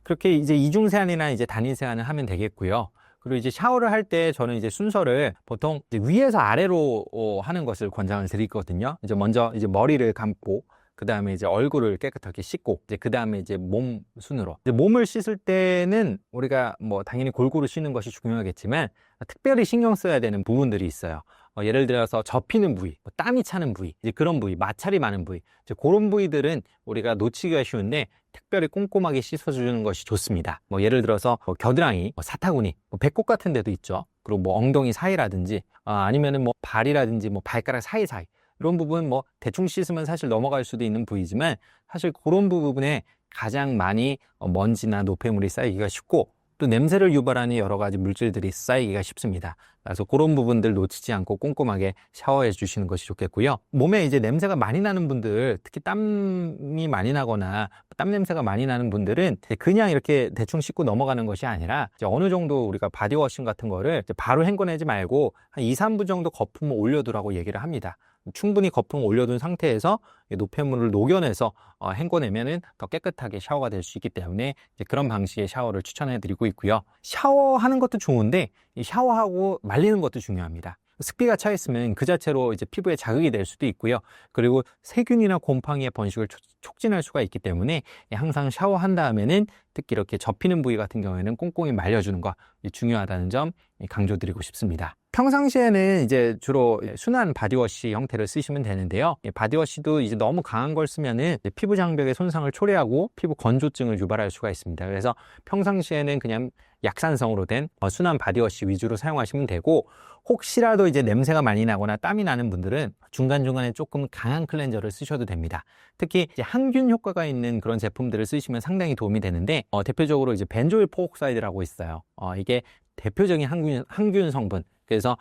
그렇게 이제 이중 세안이나 이제 단일 세안을 하면 되겠고요. 그리고 이제 샤워를 할 때 저는 이제 순서를 보통 이제 위에서 아래로 하는 것을 권장을 드리거든요. 이제 먼저 이제 머리를 감고, 그 다음에 이제 얼굴을 깨끗하게 씻고, 이제 그 다음에 이제 몸 순으로. 이제 몸을 씻을 때는 우리가 뭐 당연히 골고루 씻는 것이 중요하겠지만 특별히 신경 써야 되는 부분들이 있어요. 예를 들어서 접히는 부위, 땀이 차는 부위, 이제 그런 부위, 마찰이 많은 부위, 이제 그런 부위들은 우리가 놓치기가 쉬운데 특별히 꼼꼼하게 씻어주는 것이 좋습니다. 뭐 예를 들어서 겨드랑이, 사타구니, 배꼽 같은 데도 있죠. 그리고 뭐 엉덩이 사이라든지 아니면은 뭐 발이라든지 뭐 발가락 사이사이, 이런 부분 뭐 대충 씻으면 사실 넘어갈 수도 있는 부위지만 사실 그런 부분에 가장 많이 먼지나 노폐물이 쌓이기가 쉽고 또 냄새를 유발하는 여러 가지 물질들이 쌓이기가 쉽습니다. 그래서 그런 부분들 놓치지 않고 꼼꼼하게 샤워해 주시는 것이 좋겠고요. 몸에 이제 냄새가 많이 나는 분들, 특히 땀이 많이 나거나 땀 냄새가 많이 나는 분들은 그냥 이렇게 대충 씻고 넘어가는 것이 아니라 이제 어느 정도 우리가 바디워싱 같은 거를 바로 헹궈내지 말고 한 2, 3분 정도 거품을 올려두라고 얘기를 합니다. 충분히 거품을 올려둔 상태에서 노폐물을 녹여내서 헹궈내면은 더 깨끗하게 샤워가 될 수 있기 때문에 이제 그런 방식의 샤워를 추천해 드리고 있고요. 샤워하는 것도 좋은데 이 샤워하고 말리는 것도 중요합니다. 습기가 차 있으면 그 자체로 이제 피부에 자극이 될 수도 있고요. 그리고 세균이나 곰팡이의 번식을 촉진할 수가 있기 때문에 항상 샤워한 다음에는 특히 이렇게 접히는 부위 같은 경우에는 꼼꼼히 말려주는 거 중요하다는 점 강조드리고 싶습니다. 평상시에는 이제 주로 순한 바디워시 형태를 쓰시면 되는데요. 바디워시도 이제 너무 강한 걸 쓰면은 피부 장벽의 손상을 초래하고 피부 건조증을 유발할 수가 있습니다. 그래서 평상시에는 그냥 약산성으로 된 순한 바디워시 위주로 사용하시면 되고, 혹시라도 이제 냄새가 많이 나거나 땀이 나는 분들은 중간중간에 조금 강한 클렌저를 쓰셔도 됩니다. 특히 이제 항균 효과가 있는 그런 제품들을 쓰시면 상당히 도움이 되는데, 대표적으로 이제 벤조일 페록사이드라고 있어요. 이게 대표적인 항균 성분. 그래서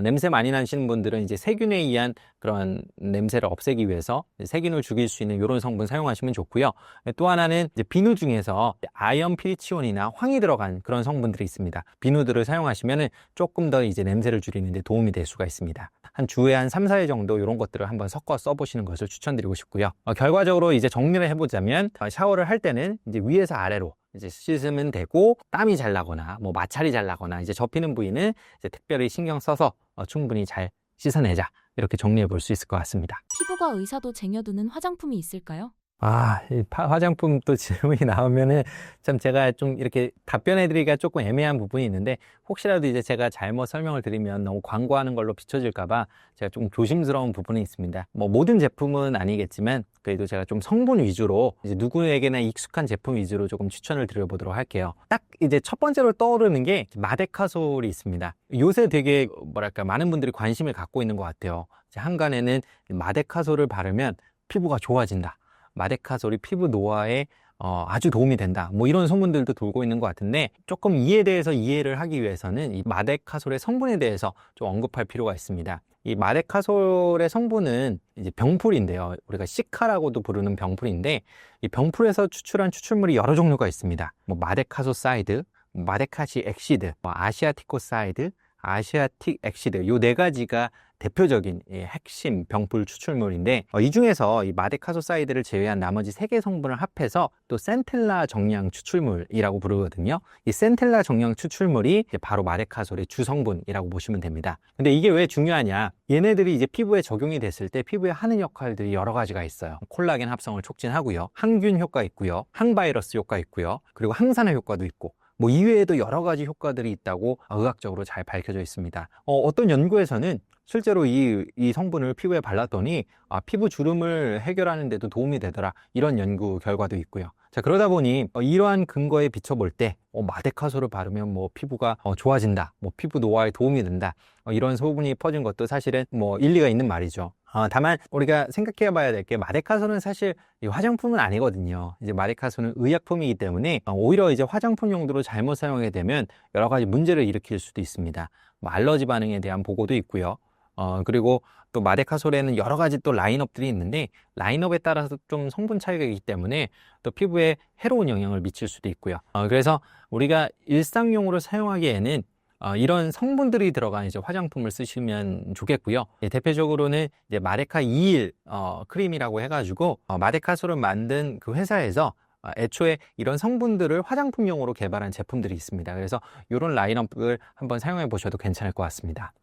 냄새 많이 나시는 분들은 이제 세균에 의한 그런 냄새를 없애기 위해서 세균을 죽일 수 있는 이런 성분 사용하시면 좋고요. 또 하나는 이제 비누 중에서 아연 피리치온이나 황이 들어간 그런 성분들이 있습니다. 비누들을 사용하시면은 조금 더 이제 냄새를 줄이는 데 도움이 될 수가 있습니다. 한 주에 한 3, 4회 정도 이런 것들을 한번 섞어 써보시는 것을 추천드리고 싶고요. 결과적으로 이제 정리를 해보자면 샤워를 할 때는 이제 위에서 아래로 이제 씻으면 되고, 땀이 잘 나거나 뭐 마찰이 잘 나거나 이제 접히는 부위는 이제 특별히 신경 써서 충분히 잘 씻어내자, 이렇게 정리해 볼 수 있을 것 같습니다. 피부가 의사도 쟁여두는 화장품이 있을까요? 이 화장품 또 질문이 나오면은 참 제가 좀 이렇게 답변해 드리기가 조금 애매한 부분이 있는데, 혹시라도 이제 제가 잘못 설명을 드리면 너무 광고하는 걸로 비춰질까봐 제가 좀 조심스러운 부분이 있습니다. 뭐 모든 제품은 아니겠지만 그래도 제가 좀 성분 위주로 이제 누구에게나 익숙한 제품 위주로 조금 추천을 드려보도록 할게요. 딱 이제 첫 번째로 떠오르는 게 마데카솔이 있습니다. 요새 되게 뭐랄까 많은 분들이 관심을 갖고 있는 것 같아요. 한간에는 마데카솔을 바르면 피부가 좋아진다, 마데카솔이 피부 노화에 아주 도움이 된다, 뭐 이런 소문들도 돌고 있는 것 같은데, 조금 이에 대해서 이해를 하기 위해서는 이 마데카솔의 성분에 대해서 좀 언급할 필요가 있습니다. 이 마데카솔의 성분은 이제 병풀인데요. 우리가 시카라고도 부르는 병풀인데, 이 병풀에서 추출한 추출물이 여러 종류가 있습니다. 뭐 마데카소사이드, 마데카시 엑시드, 아시아티코사이드, 아시아틱 엑시드, 요 네 가지가 대표적인 핵심 병풀 추출물인데, 이 중에서 이 마데카소사이드를 제외한 나머지 3개 성분을 합해서 또 센텔라 정량 추출물이라고 부르거든요. 이 센텔라 정량 추출물이 바로 마데카솔의 주성분이라고 보시면 됩니다. 근데 이게 왜 중요하냐? 얘네들이 이제 피부에 적용이 됐을 때 피부에 하는 역할들이 여러 가지가 있어요. 콜라겐 합성을 촉진하고요, 항균 효과 있고요, 항바이러스 효과 있고요, 그리고 항산화 효과도 있고, 뭐 이외에도 여러 가지 효과들이 있다고 의학적으로 잘 밝혀져 있습니다. 어떤 연구에서는 실제로 이 성분을 피부에 발랐더니 피부 주름을 해결하는 데도 도움이 되더라, 이런 연구 결과도 있고요. 자, 그러다 보니 이러한 근거에 비춰볼 때 마데카솔을 바르면 뭐 피부가 좋아진다, 뭐 피부 노화에 도움이 된다, 이런 소문이 퍼진 것도 사실은 뭐 일리가 있는 말이죠. 다만 우리가 생각해 봐야 될 게 마데카솔은 사실 이 화장품은 아니거든요. 이제 마데카솔은 의약품이기 때문에 오히려 이제 화장품 용도로 잘못 사용하게 되면 여러 가지 문제를 일으킬 수도 있습니다. 뭐 알러지 반응에 대한 보고도 있고요. 그리고 또 마데카솔에는 여러 가지 또 라인업들이 있는데 라인업에 따라서 좀 성분 차이가 있기 때문에 또 피부에 해로운 영향을 미칠 수도 있고요. 그래서 우리가 일상용으로 사용하기에는 이런 성분들이 들어간 이제 화장품을 쓰시면 좋겠고요. 대표적으로는 이제 마데카 2일 크림이라고 해가지고 마데카솔을 만든 그 회사에서 애초에 이런 성분들을 화장품용으로 개발한 제품들이 있습니다. 그래서 이런 라인업을 한번 사용해 보셔도 괜찮을 것 같습니다.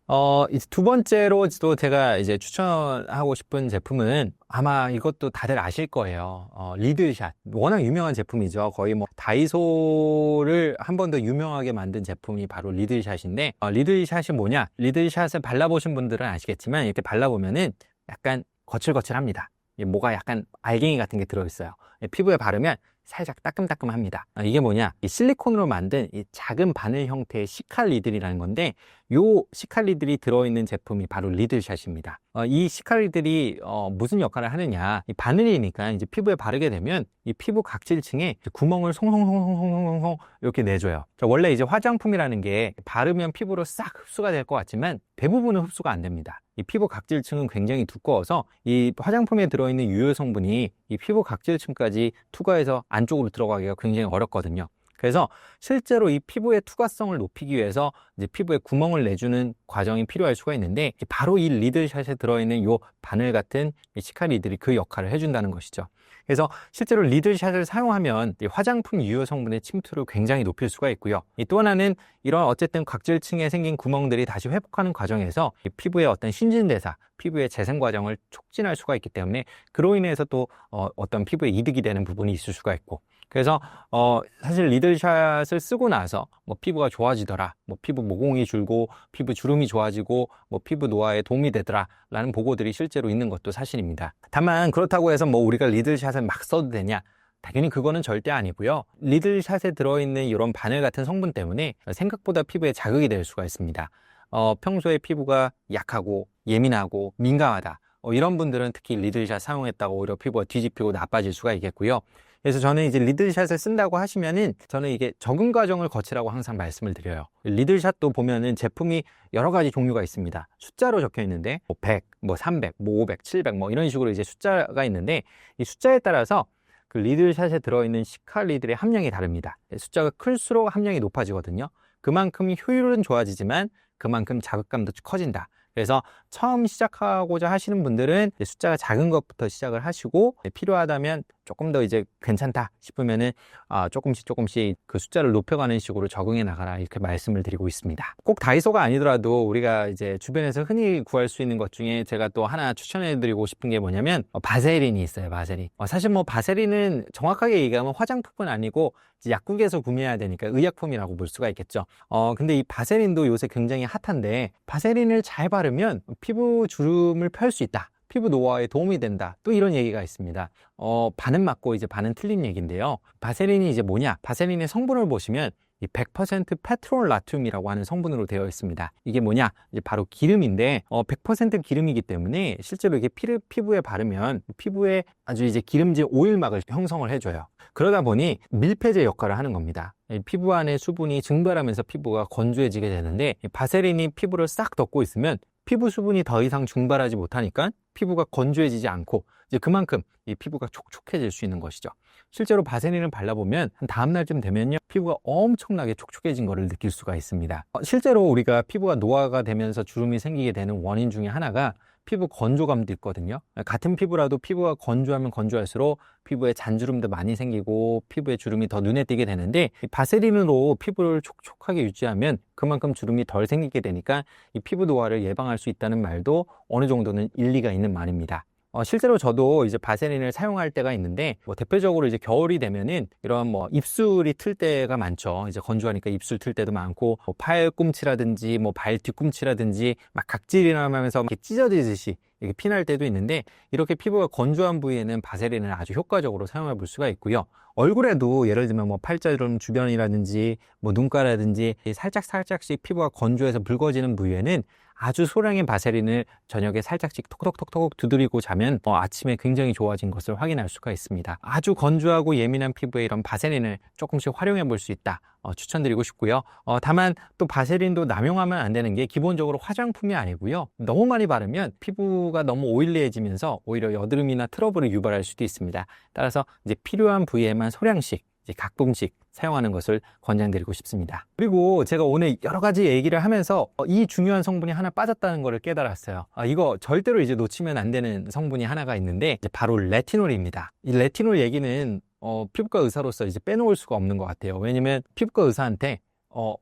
이제 두 번째로 또 제가 이제 추천하고 싶은 제품은 아마 이것도 다들 아실 거예요. 리들샷. 워낙 유명한 제품이죠. 거의 뭐 다이소를 한 번 더 유명하게 만든 제품이 바로 리들샷인데, 리들샷이 뭐냐? 리들샷을 발라보신 분들은 아시겠지만 이렇게 발라보면은 약간 거칠거칠합니다. 뭐가 약간 알갱이 같은 게 들어있어요. 피부에 바르면 살짝 따끔따끔합니다. 이게 뭐냐? 이 실리콘으로 만든 이 작은 바늘 형태의 시칼리들이라는 건데, 요 시칼리들이 들어있는 제품이 바로 리들샷입니다. 이 시칼리들이 무슨 역할을 하느냐? 이 바늘이니까 이제 피부에 바르게 되면 이 피부 각질층에 구멍을 송송송송송송송 이렇게 내줘요. 원래 이제 화장품이라는 게 바르면 피부로 싹 흡수가 될 것 같지만 대부분은 흡수가 안 됩니다. 이 피부 각질층은 굉장히 두꺼워서 이 화장품에 들어있는 유효 성분이 이 피부 각질층까지 투과해서 안쪽으로 들어가기가 굉장히 어렵거든요. 그래서 실제로 이 피부의 투과성을 높이기 위해서 이제 피부에 구멍을 내주는 과정이 필요할 수가 있는데, 바로 이 리들샷에 들어있는 요 바늘 같은 이 시카리들이 그 역할을 해준다는 것이죠. 그래서 실제로 리들샷을 사용하면 이 화장품 유효 성분의 침투를 굉장히 높일 수가 있고요. 또 하나는 이런 어쨌든 각질층에 생긴 구멍들이 다시 회복하는 과정에서 이 피부의 어떤 신진대사, 피부의 재생 과정을 촉진할 수가 있기 때문에 그로 인해서 또 어떤 피부에 이득이 되는 부분이 있을 수가 있고, 그래서 사실 리들샷을 쓰고 나서 뭐 피부가 좋아지더라, 뭐 피부 모공이 줄고 피부 주름이 좋아지고 뭐 피부 노화에 도움이 되더라 라는 보고들이 실제로 있는 것도 사실입니다. 다만 그렇다고 해서 뭐 우리가 리들샷을 막 써도 되냐? 당연히 그거는 절대 아니고요. 리들샷에 들어있는 이런 바늘 같은 성분 때문에 생각보다 피부에 자극이 될 수가 있습니다. 평소에 피부가 약하고 예민하고 민감하다, 이런 분들은 특히 리들샷 사용했다고 오히려 피부가 뒤집히고 나빠질 수가 있겠고요. 그래서 저는 이제 리들샷을 쓴다고 하시면은 저는 이게 적응 과정을 거치라고 항상 말씀을 드려요. 리들샷도 보면은 제품이 여러 가지 종류가 있습니다. 숫자로 적혀 있는데 뭐 100, 뭐 300, 뭐 500, 700 뭐 이런 식으로 이제 숫자가 있는데, 이 숫자에 따라서 그 리들샷에 들어있는 시칼리들의 함량이 다릅니다. 숫자가 클수록 함량이 높아지거든요. 그만큼 효율은 좋아지지만 그만큼 자극감도 커진다. 그래서 처음 시작하고자 하시는 분들은 숫자가 작은 것부터 시작을 하시고, 필요하다면 조금 더 이제 괜찮다 싶으면은 조금씩 그 숫자를 높여가는 식으로 적응해 나가라, 이렇게 말씀을 드리고 있습니다. 꼭 다이소가 아니더라도 우리가 이제 주변에서 흔히 구할 수 있는 것 중에 제가 또 하나 추천해 드리고 싶은 게 뭐냐면 바세린이 있어요. 바세린. 사실 뭐 바세린은 정확하게 얘기하면 화장품은 아니고 이제 약국에서 구매해야 되니까 의약품이라고 볼 수가 있겠죠. 근데 이 바세린도 요새 굉장히 핫한데, 바세린을 잘 바르면 피부 주름을 펼 수 있다, 피부 노화에 도움이 된다, 또 이런 얘기가 있습니다. 반은 맞고 이제 반은 틀린 얘기인데요. 바세린이 이제 뭐냐? 바세린의 성분을 보시면 이 100% 페트롤 나트륨이라고 하는 성분으로 되어 있습니다. 이게 뭐냐? 이제 바로 기름인데 100% 기름이기 때문에 실제로 이게 피부에 바르면 피부에 아주 이제 기름진 오일막을 형성을 해줘요. 그러다 보니 밀폐제 역할을 하는 겁니다. 피부 안에 수분이 증발하면서 피부가 건조해지게 되는데, 바세린이 피부를 싹 덮고 있으면 피부 수분이 더 이상 증발하지 못하니까 피부가 건조해지지 않고 이제 그만큼 이 피부가 촉촉해질 수 있는 것이죠. 실제로 바세린을 발라보면 한 다음날쯤 되면요, 피부가 엄청나게 촉촉해진 것을 느낄 수가 있습니다. 실제로 우리가 피부가 노화가 되면서 주름이 생기게 되는 원인 중에 하나가 피부 건조감도 있거든요. 같은 피부라도 피부가 건조하면 건조할수록 피부에 잔주름도 많이 생기고 피부에 주름이 더 눈에 띄게 되는데, 이 바세린으로 피부를 촉촉하게 유지하면 그만큼 주름이 덜 생기게 되니까 이 피부 노화를 예방할 수 있다는 말도 어느 정도는 일리가 있는 말입니다. 실제로 저도 이제 바세린을 사용할 때가 있는데, 대표적으로 이제 겨울이 되면은 이런 입술이 틀 때가 많죠. 이제 건조하니까 입술 틀 때도 많고, 팔꿈치라든지 발 뒤꿈치라든지 막 각질이 나면서 이렇게 찢어지듯이 이렇게 피날 때도 있는데, 이렇게 피부가 건조한 부위에는 바세린을 아주 효과적으로 사용해 볼 수가 있고요. 얼굴에도 예를 들면 팔자주름 주변이라든지 눈가라든지 살짝씩 피부가 건조해서 붉어지는 부위에는 아주 소량의 바세린을 저녁에 살짝씩 톡톡톡톡 두드리고 자면 아침에 굉장히 좋아진 것을 확인할 수가 있습니다. 아주 건조하고 예민한 피부에 이런 바세린을 조금씩 활용해 볼 수 있다, 추천드리고 싶고요. 다만 또 바세린도 남용하면 안 되는 게 기본적으로 화장품이 아니고요. 너무 많이 바르면 피부가 너무 오일리해지면서 오히려 여드름이나 트러블을 유발할 수도 있습니다. 따라서 이제 필요한 부위에만 소량씩, 이제 가끔씩 사용하는 것을 권장드리고 싶습니다. 그리고 제가 오늘 여러 가지 얘기를 하면서 이 중요한 성분이 하나 빠졌다는 것을 깨달았어요. 이거 절대로 이제 놓치면 안 되는 성분이 하나가 있는데, 이제 바로 레티놀입니다. 이 레티놀 얘기는 피부과 의사로서 이제 빼놓을 수가 없는 것 같아요. 왜냐면 피부과 의사한테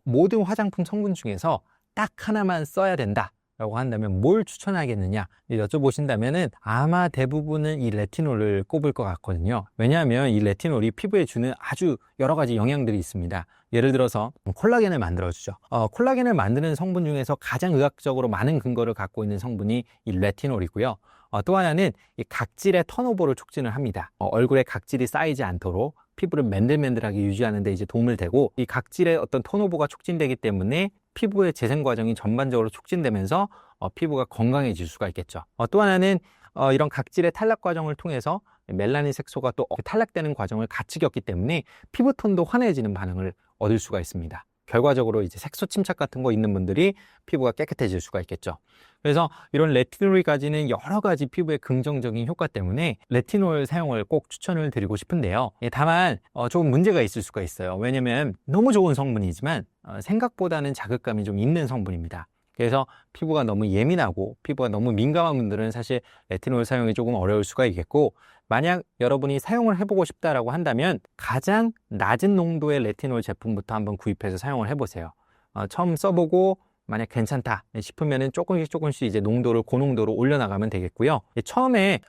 모든 화장품 성분 중에서 딱 하나만 써야 된다 라고 한다면 뭘 추천하겠느냐 여쭤보신다면은 아마 대부분은 이 레티놀을 꼽을 것 같거든요. 왜냐하면 이 레티놀이 피부에 주는 아주 여러 가지 영향들이 있습니다. 예를 들어서 콜라겐을 만들어주죠. 콜라겐을 만드는 성분 중에서 가장 의학적으로 많은 근거를 갖고 있는 성분이 이 레티놀이고요. 또 하나는 이 각질의 턴오버를 촉진을 합니다. 얼굴에 각질이 쌓이지 않도록 피부를 맨들맨들하게 유지하는 데 이제 도움을 되고, 이 각질의 어떤 턴오버가 촉진되기 때문에 피부의 재생 과정이 전반적으로 촉진되면서 피부가 건강해질 수가 있겠죠. 또 하나는 이런 각질의 탈락 과정을 통해서 멜라닌 색소가 또 탈락되는 과정을 같이 겪기 때문에 피부톤도 환해지는 반응을 얻을 수가 있습니다. 결과적으로 이제 색소 침착 같은 거 있는 분들이 피부가 깨끗해질 수가 있겠죠. 그래서 이런 레티놀이 가지는 여러 가지 피부에 긍정적인 효과 때문에 레티놀 사용을 꼭 추천을 드리고 싶은데요. 다만 조금 문제가 있을 수가 있어요. 왜냐면 너무 좋은 성분이지만 생각보다는 자극감이 좀 있는 성분입니다. 그래서 피부가 너무 예민하고 피부가 너무 민감한 분들은 사실 레티놀 사용이 조금 어려울 수가 있겠고, 만약 여러분이 사용을 해보고 싶다라고 한다면 가장 낮은 농도의 레티놀 제품부터 한번 구입해서 사용을 해보세요. 처음 써보고 만약 괜찮다 싶으면은 조금씩 이제 농도를 고농도로 올려나가면 되겠고요. 처음에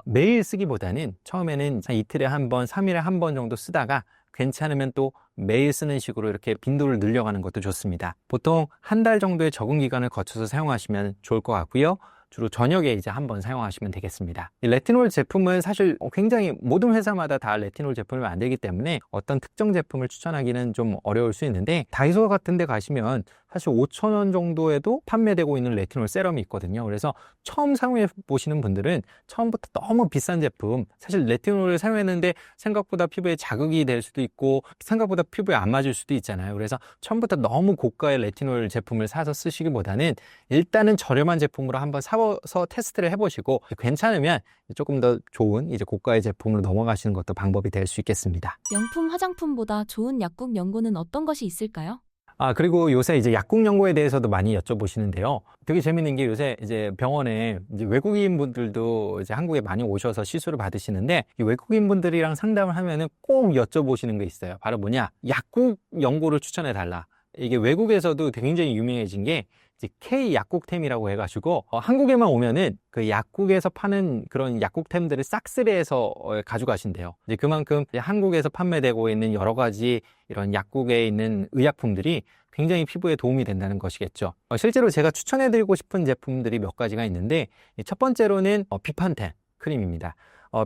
매일 쓰기보다는 처음에는 이틀에 한 번, 3일에 한 번 정도 쓰다가 괜찮으면 또 매일 쓰는 식으로 이렇게 빈도를 늘려가는 것도 좋습니다. 보통 한 달 정도의 적응 기간을 거쳐서 사용하시면 좋을 것 같고요. 주로 저녁에 이제 한번 사용하시면 되겠습니다. 이 레티놀 제품은 사실 굉장히 모든 회사마다 다 레티놀 제품을 만들기 때문에 어떤 특정 제품을 추천하기는 좀 어려울 수 있는데, 다이소 같은 데 가시면 사실 5,000원 정도에도 판매되고 있는 레티놀 세럼이 있거든요. 그래서 처음 사용해 보시는 분들은 처음부터 너무 비싼 제품, 사실 레티놀을 사용했는데 생각보다 피부에 자극이 될 수도 있고 생각보다 피부에 안 맞을 수도 있잖아요. 그래서 처음부터 너무 고가의 레티놀 제품을 사서 쓰시기보다는 일단은 저렴한 제품으로 한번 사서 테스트를 해보시고 괜찮으면 조금 더 좋은 이제 고가의 제품으로 넘어가시는 것도 방법이 될 수 있겠습니다. 명품 화장품보다 좋은 약국 연고는 어떤 것이 있을까요? 그리고 요새 이제 약국 연고에 대해서도 많이 여쭤보시는데요. 되게 재밌는 게 요새 이제 병원에 이제 외국인 분들도 이제 한국에 많이 오셔서 시술을 받으시는데, 이 외국인 분들이랑 상담을 하면은 꼭 여쭤보시는 게 있어요. 바로 뭐냐? 약국 연고를 추천해 달라. 이게 외국에서도 굉장히 유명해진 게 이제 K 약국템이라고 해가지고 한국에만 오면은 그 약국에서 파는 그런 약국템들을 싹쓸이해서 가져가신대요. 이제 그만큼 이제 한국에서 판매되고 있는 여러 가지 이런 약국에 있는 의약품들이 굉장히 피부에 도움이 된다는 것이겠죠. 실제로 제가 추천해드리고 싶은 제품들이 몇 가지가 있는데, 첫 번째로는 비판텐 크림입니다.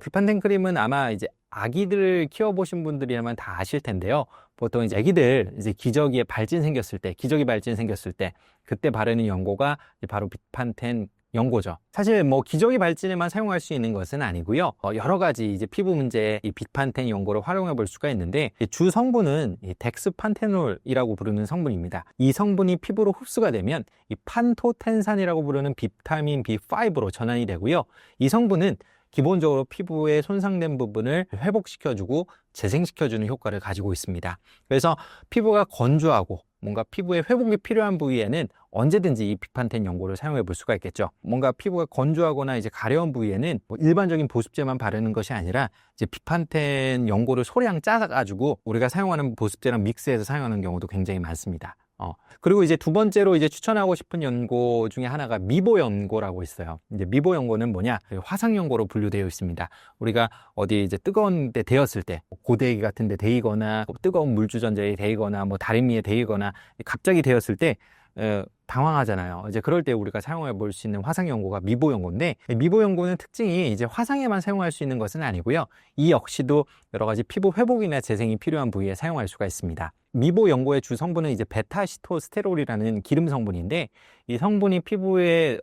비판텐 크림은 아마 이제 아기들을 키워보신 분들이라면 다 아실 텐데요. 보통 이제 아기들 이제 기저귀에 발진 생겼을 때, 기저귀 발진 생겼을 때 그때 바르는 연고가 바로 비판텐 연고죠. 사실 기저귀 발진에만 사용할 수 있는 것은 아니고요. 여러 가지 이제 피부 문제에 이 비판텐 연고를 활용해 볼 수가 있는데, 주 성분은 이 덱스판테놀이라고 부르는 성분입니다. 이 성분이 피부로 흡수가 되면 이 판토텐산이라고 부르는 비타민 B5로 전환이 되고요. 이 성분은 기본적으로 피부의 손상된 부분을 회복시켜주고 재생시켜주는 효과를 가지고 있습니다. 그래서 피부가 건조하고 뭔가 피부에 회복이 필요한 부위에는 언제든지 이 비판텐 연고를 사용해 볼 수가 있겠죠. 뭔가 피부가 건조하거나 이제 가려운 부위에는 일반적인 보습제만 바르는 것이 아니라 이제 비판텐 연고를 소량 짜가지고 우리가 사용하는 보습제랑 믹스해서 사용하는 경우도 굉장히 많습니다. 그리고 이제 두 번째로 이제 추천하고 싶은 연고 중에 하나가 미보 연고라고 있어요. 이제 미보 연고는 뭐냐? 화상 연고로 분류되어 있습니다. 우리가 어디 이제 뜨거운 데 데였을 때, 고데기 같은 데 데이거나, 뜨거운 물주전자에 데이거나, 뭐 다른 위에 데이거나, 갑자기 데였을 때, 당황하잖아요. 이제 그럴 때 우리가 사용해 볼 수 있는 화상 연고가 미보 연고인데, 미보 연고는 특징이 이제 화상에만 사용할 수 있는 것은 아니고요. 이 역시도 여러 가지 피부 회복이나 재생이 필요한 부위에 사용할 수가 있습니다. 미보 연고의 주 성분은 이제 베타시토스테롤이라는 기름 성분인데, 이 성분이 피부에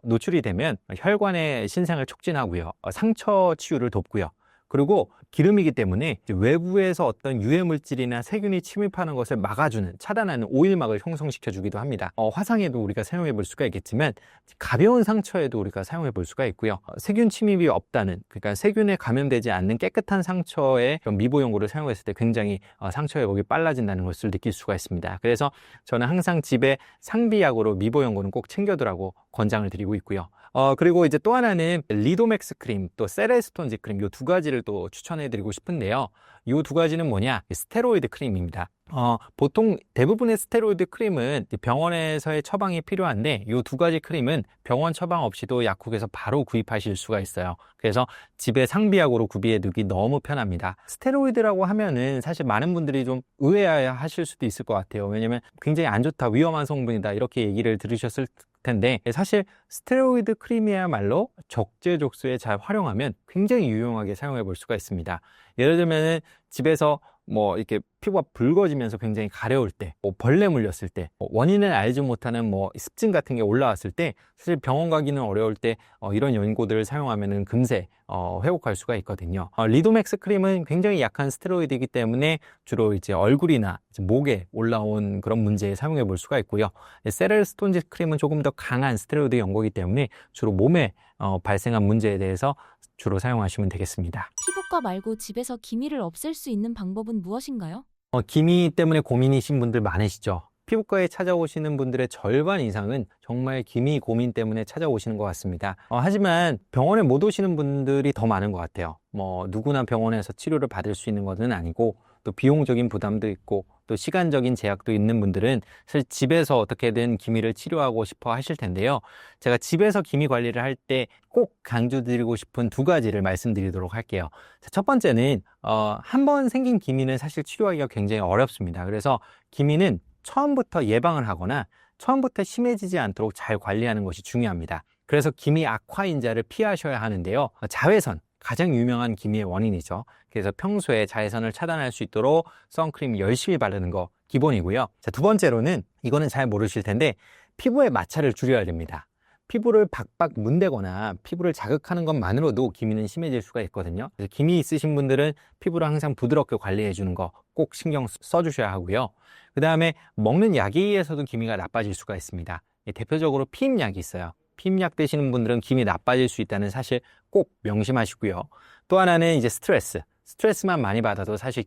노출이 되면 혈관의 신생을 촉진하고요, 상처 치유를 돕고요. 그리고 기름이기 때문에 외부에서 어떤 유해 물질이나 세균이 침입하는 것을 막아주는, 차단하는 오일막을 형성시켜 주기도 합니다. 화상에도 우리가 사용해 볼 수가 있겠지만 가벼운 상처에도 우리가 사용해 볼 수가 있고요. 세균 침입이 없다는, 그러니까 세균에 감염되지 않는 깨끗한 상처에 미보 연고를 사용했을 때 굉장히 상처 회복이 빨라진다는 것을 느낄 수가 있습니다. 그래서 저는 항상 집에 상비약으로 미보 연고는 꼭 챙겨두라고 권장을 드리고 있고요. 그리고 이제 또 하나는 리도맥스 크림, 또 세레스톤지 크림, 이 두 가지를 또 추천해 드리고 싶은데요. 이 두 가지는 뭐냐? 스테로이드 크림입니다. 보통 대부분의 스테로이드 크림은 병원에서의 처방이 필요한데, 이 두 가지 크림은 병원 처방 없이도 약국에서 바로 구입하실 수가 있어요. 그래서 집에 상비약으로 구비해 두기 너무 편합니다. 스테로이드라고 하면은 사실 많은 분들이 좀 의아해하실 수도 있을 것 같아요. 왜냐면 굉장히 안 좋다, 위험한 성분이다, 이렇게 얘기를 들으셨을 텐데, 사실 스테로이드 크림이야말로 적재적소에 잘 활용하면 굉장히 유용하게 사용해 볼 수가 있습니다. 예를 들면 집에서 뭐 이렇게 피부가 붉어지면서 굉장히 가려울 때, 뭐 벌레 물렸을 때, 원인을 알지 못하는 뭐 습진 같은 게 올라왔을 때, 사실 병원 가기는 어려울 때 이런 연고들을 사용하면은 금세 회복할 수가 있거든요. 리도맥스 크림은 굉장히 약한 스테로이드이기 때문에 주로 이제 얼굴이나 이제 목에 올라온 그런 문제에 사용해 볼 수가 있고요. 세렐스톤지 크림은 조금 더 강한 스테로이드 연고이기 때문에 주로 몸에 발생한 문제에 대해서 주로 사용하시면 되겠습니다. 피부과 말고 집에서 기미를 없앨 수 있는 방법은 무엇인가요? 기미 때문에 고민이신 분들 많으시죠? 피부과에 찾아오시는 분들의 절반 이상은 정말 기미 고민 때문에 찾아오시는 것 같습니다. 하지만 병원에 못 오시는 분들이 더 많은 것 같아요. 뭐 누구나 병원에서 치료를 받을 수 있는 것은 아니고, 또 비용적인 부담도 있고, 또 시간적인 제약도 있는 분들은 사실 집에서 어떻게든 기미를 치료하고 싶어 하실 텐데요. 제가 집에서 기미 관리를 할 때 꼭 강조드리고 싶은 두 가지를 말씀드리도록 할게요. 첫 번째는 한 번 생긴 기미는 사실 치료하기가 굉장히 어렵습니다. 그래서 기미는 처음부터 예방을 하거나 처음부터 심해지지 않도록 잘 관리하는 것이 중요합니다. 그래서 기미 악화인자를 피하셔야 하는데요. 자외선, 가장 유명한 기미의 원인이죠. 그래서 평소에 자외선을 차단할 수 있도록 선크림 열심히 바르는 거 기본이고요. 자, 두 번째로는, 이거는 잘 모르실 텐데, 피부의 마찰을 줄여야 됩니다. 피부를 박박 문대거나 피부를 자극하는 것만으로도 기미는 심해질 수가 있거든요. 그래서 기미 있으신 분들은 피부를 항상 부드럽게 관리해 주는 거 꼭 신경 써주셔야 하고요. 그 다음에 먹는 약에 의해서도 기미가 나빠질 수가 있습니다. 대표적으로 피임약이 있어요. 피임약 드시는 분들은 기미 나빠질 수 있다는 사실 꼭 명심하시고요. 또 하나는 이제 스트레스만 많이 받아도 사실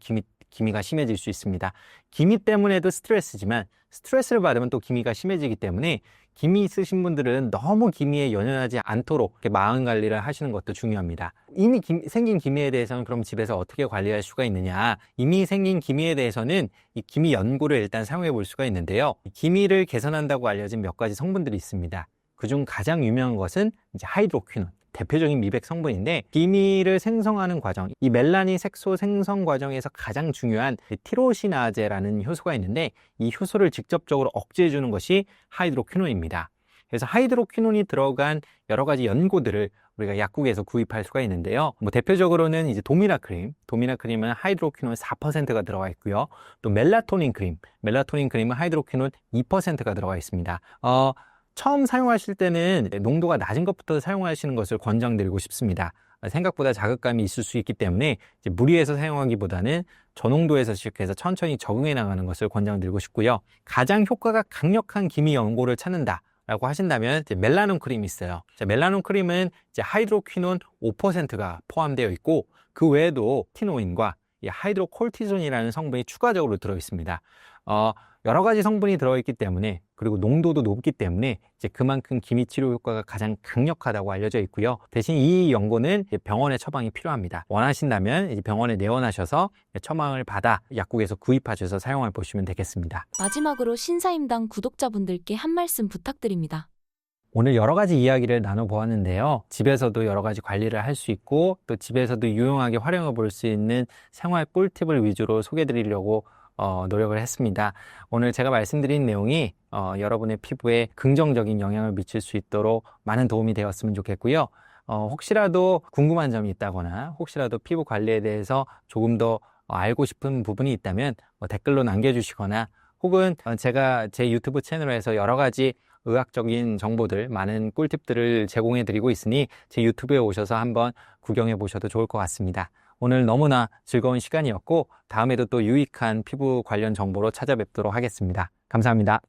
기미가 심해질 수 있습니다. 기미 때문에도 스트레스지만, 스트레스를 받으면 또 기미가 심해지기 때문에 기미 있으신 분들은 너무 기미에 연연하지 않도록 마음 관리를 하시는 것도 중요합니다. 이미 생긴 기미에 대해서는 그럼 집에서 어떻게 관리할 수가 있느냐? 이미 생긴 기미에 대해서는 이 기미 연고를 일단 사용해 볼 수가 있는데요. 기미를 개선한다고 알려진 몇 가지 성분들이 있습니다. 그중 가장 유명한 것은 이제 하이드로퀴논, 대표적인 미백 성분인데, 기미를 생성하는 과정, 이 멜라닌 색소 생성 과정에서 가장 중요한 티로시나제라는 효소가 있는데, 이 효소를 직접적으로 억제해 주는 것이 하이드로퀴논입니다. 그래서 하이드로퀴논이 들어간 여러 가지 연고들을 우리가 약국에서 구입할 수가 있는데요. 뭐 대표적으로는 이제 도미나크림은 하이드로퀴논 4%가 들어가 있고요. 또 멜라토닌 크림은 하이드로퀴논 2%가 들어가 있습니다. 처음 사용하실 때는 농도가 낮은 것부터 사용하시는 것을 권장드리고 싶습니다. 생각보다 자극감이 있을 수 있기 때문에 이제 무리해서 사용하기보다는 저농도에서 시작해서 천천히 적응해 나가는 것을 권장드리고 싶고요. 가장 효과가 강력한 기미 연고를 찾는다라고 하신다면 이제 멜라논 크림이 있어요. 멜라논 크림은 이제 하이드로퀴논 5%가 포함되어 있고, 그 외에도 티노인과 이 하이드로콜티존이라는 성분이 추가적으로 들어 있습니다. 여러 가지 성분이 들어있기 때문에, 그리고 농도도 높기 때문에 이제 그만큼 기미 치료 효과가 가장 강력하다고 알려져 있고요. 대신 이 연고는 이제 병원의 처방이 필요합니다. 원하신다면 이제 병원에 내원하셔서 처방을 받아 약국에서 구입하셔서 사용해 보시면 되겠습니다. 마지막으로 신사임당 구독자분들께 한 말씀 부탁드립니다. 오늘 여러 가지 이야기를 나눠보았는데요. 집에서도 여러 가지 관리를 할 수 있고 또 집에서도 유용하게 활용해 볼 수 있는 생활 꿀팁을 위주로 소개해 드리려고 노력을 했습니다. 오늘 제가 말씀드린 내용이 여러분의 피부에 긍정적인 영향을 미칠 수 있도록 많은 도움이 되었으면 좋겠고요. 혹시라도 궁금한 점이 있다거나 혹시라도 피부 관리에 대해서 조금 더 알고 싶은 부분이 있다면 댓글로 남겨주시거나 혹은 제가 제 유튜브 채널에서 여러 가지 의학적인 정보들, 많은 꿀팁들을 제공해 드리고 있으니 제 유튜브에 오셔서 한번 구경해 보셔도 좋을 것 같습니다. 오늘 너무나 즐거운 시간이었고 다음에도 또 유익한 피부 관련 정보로 찾아뵙도록 하겠습니다. 감사합니다.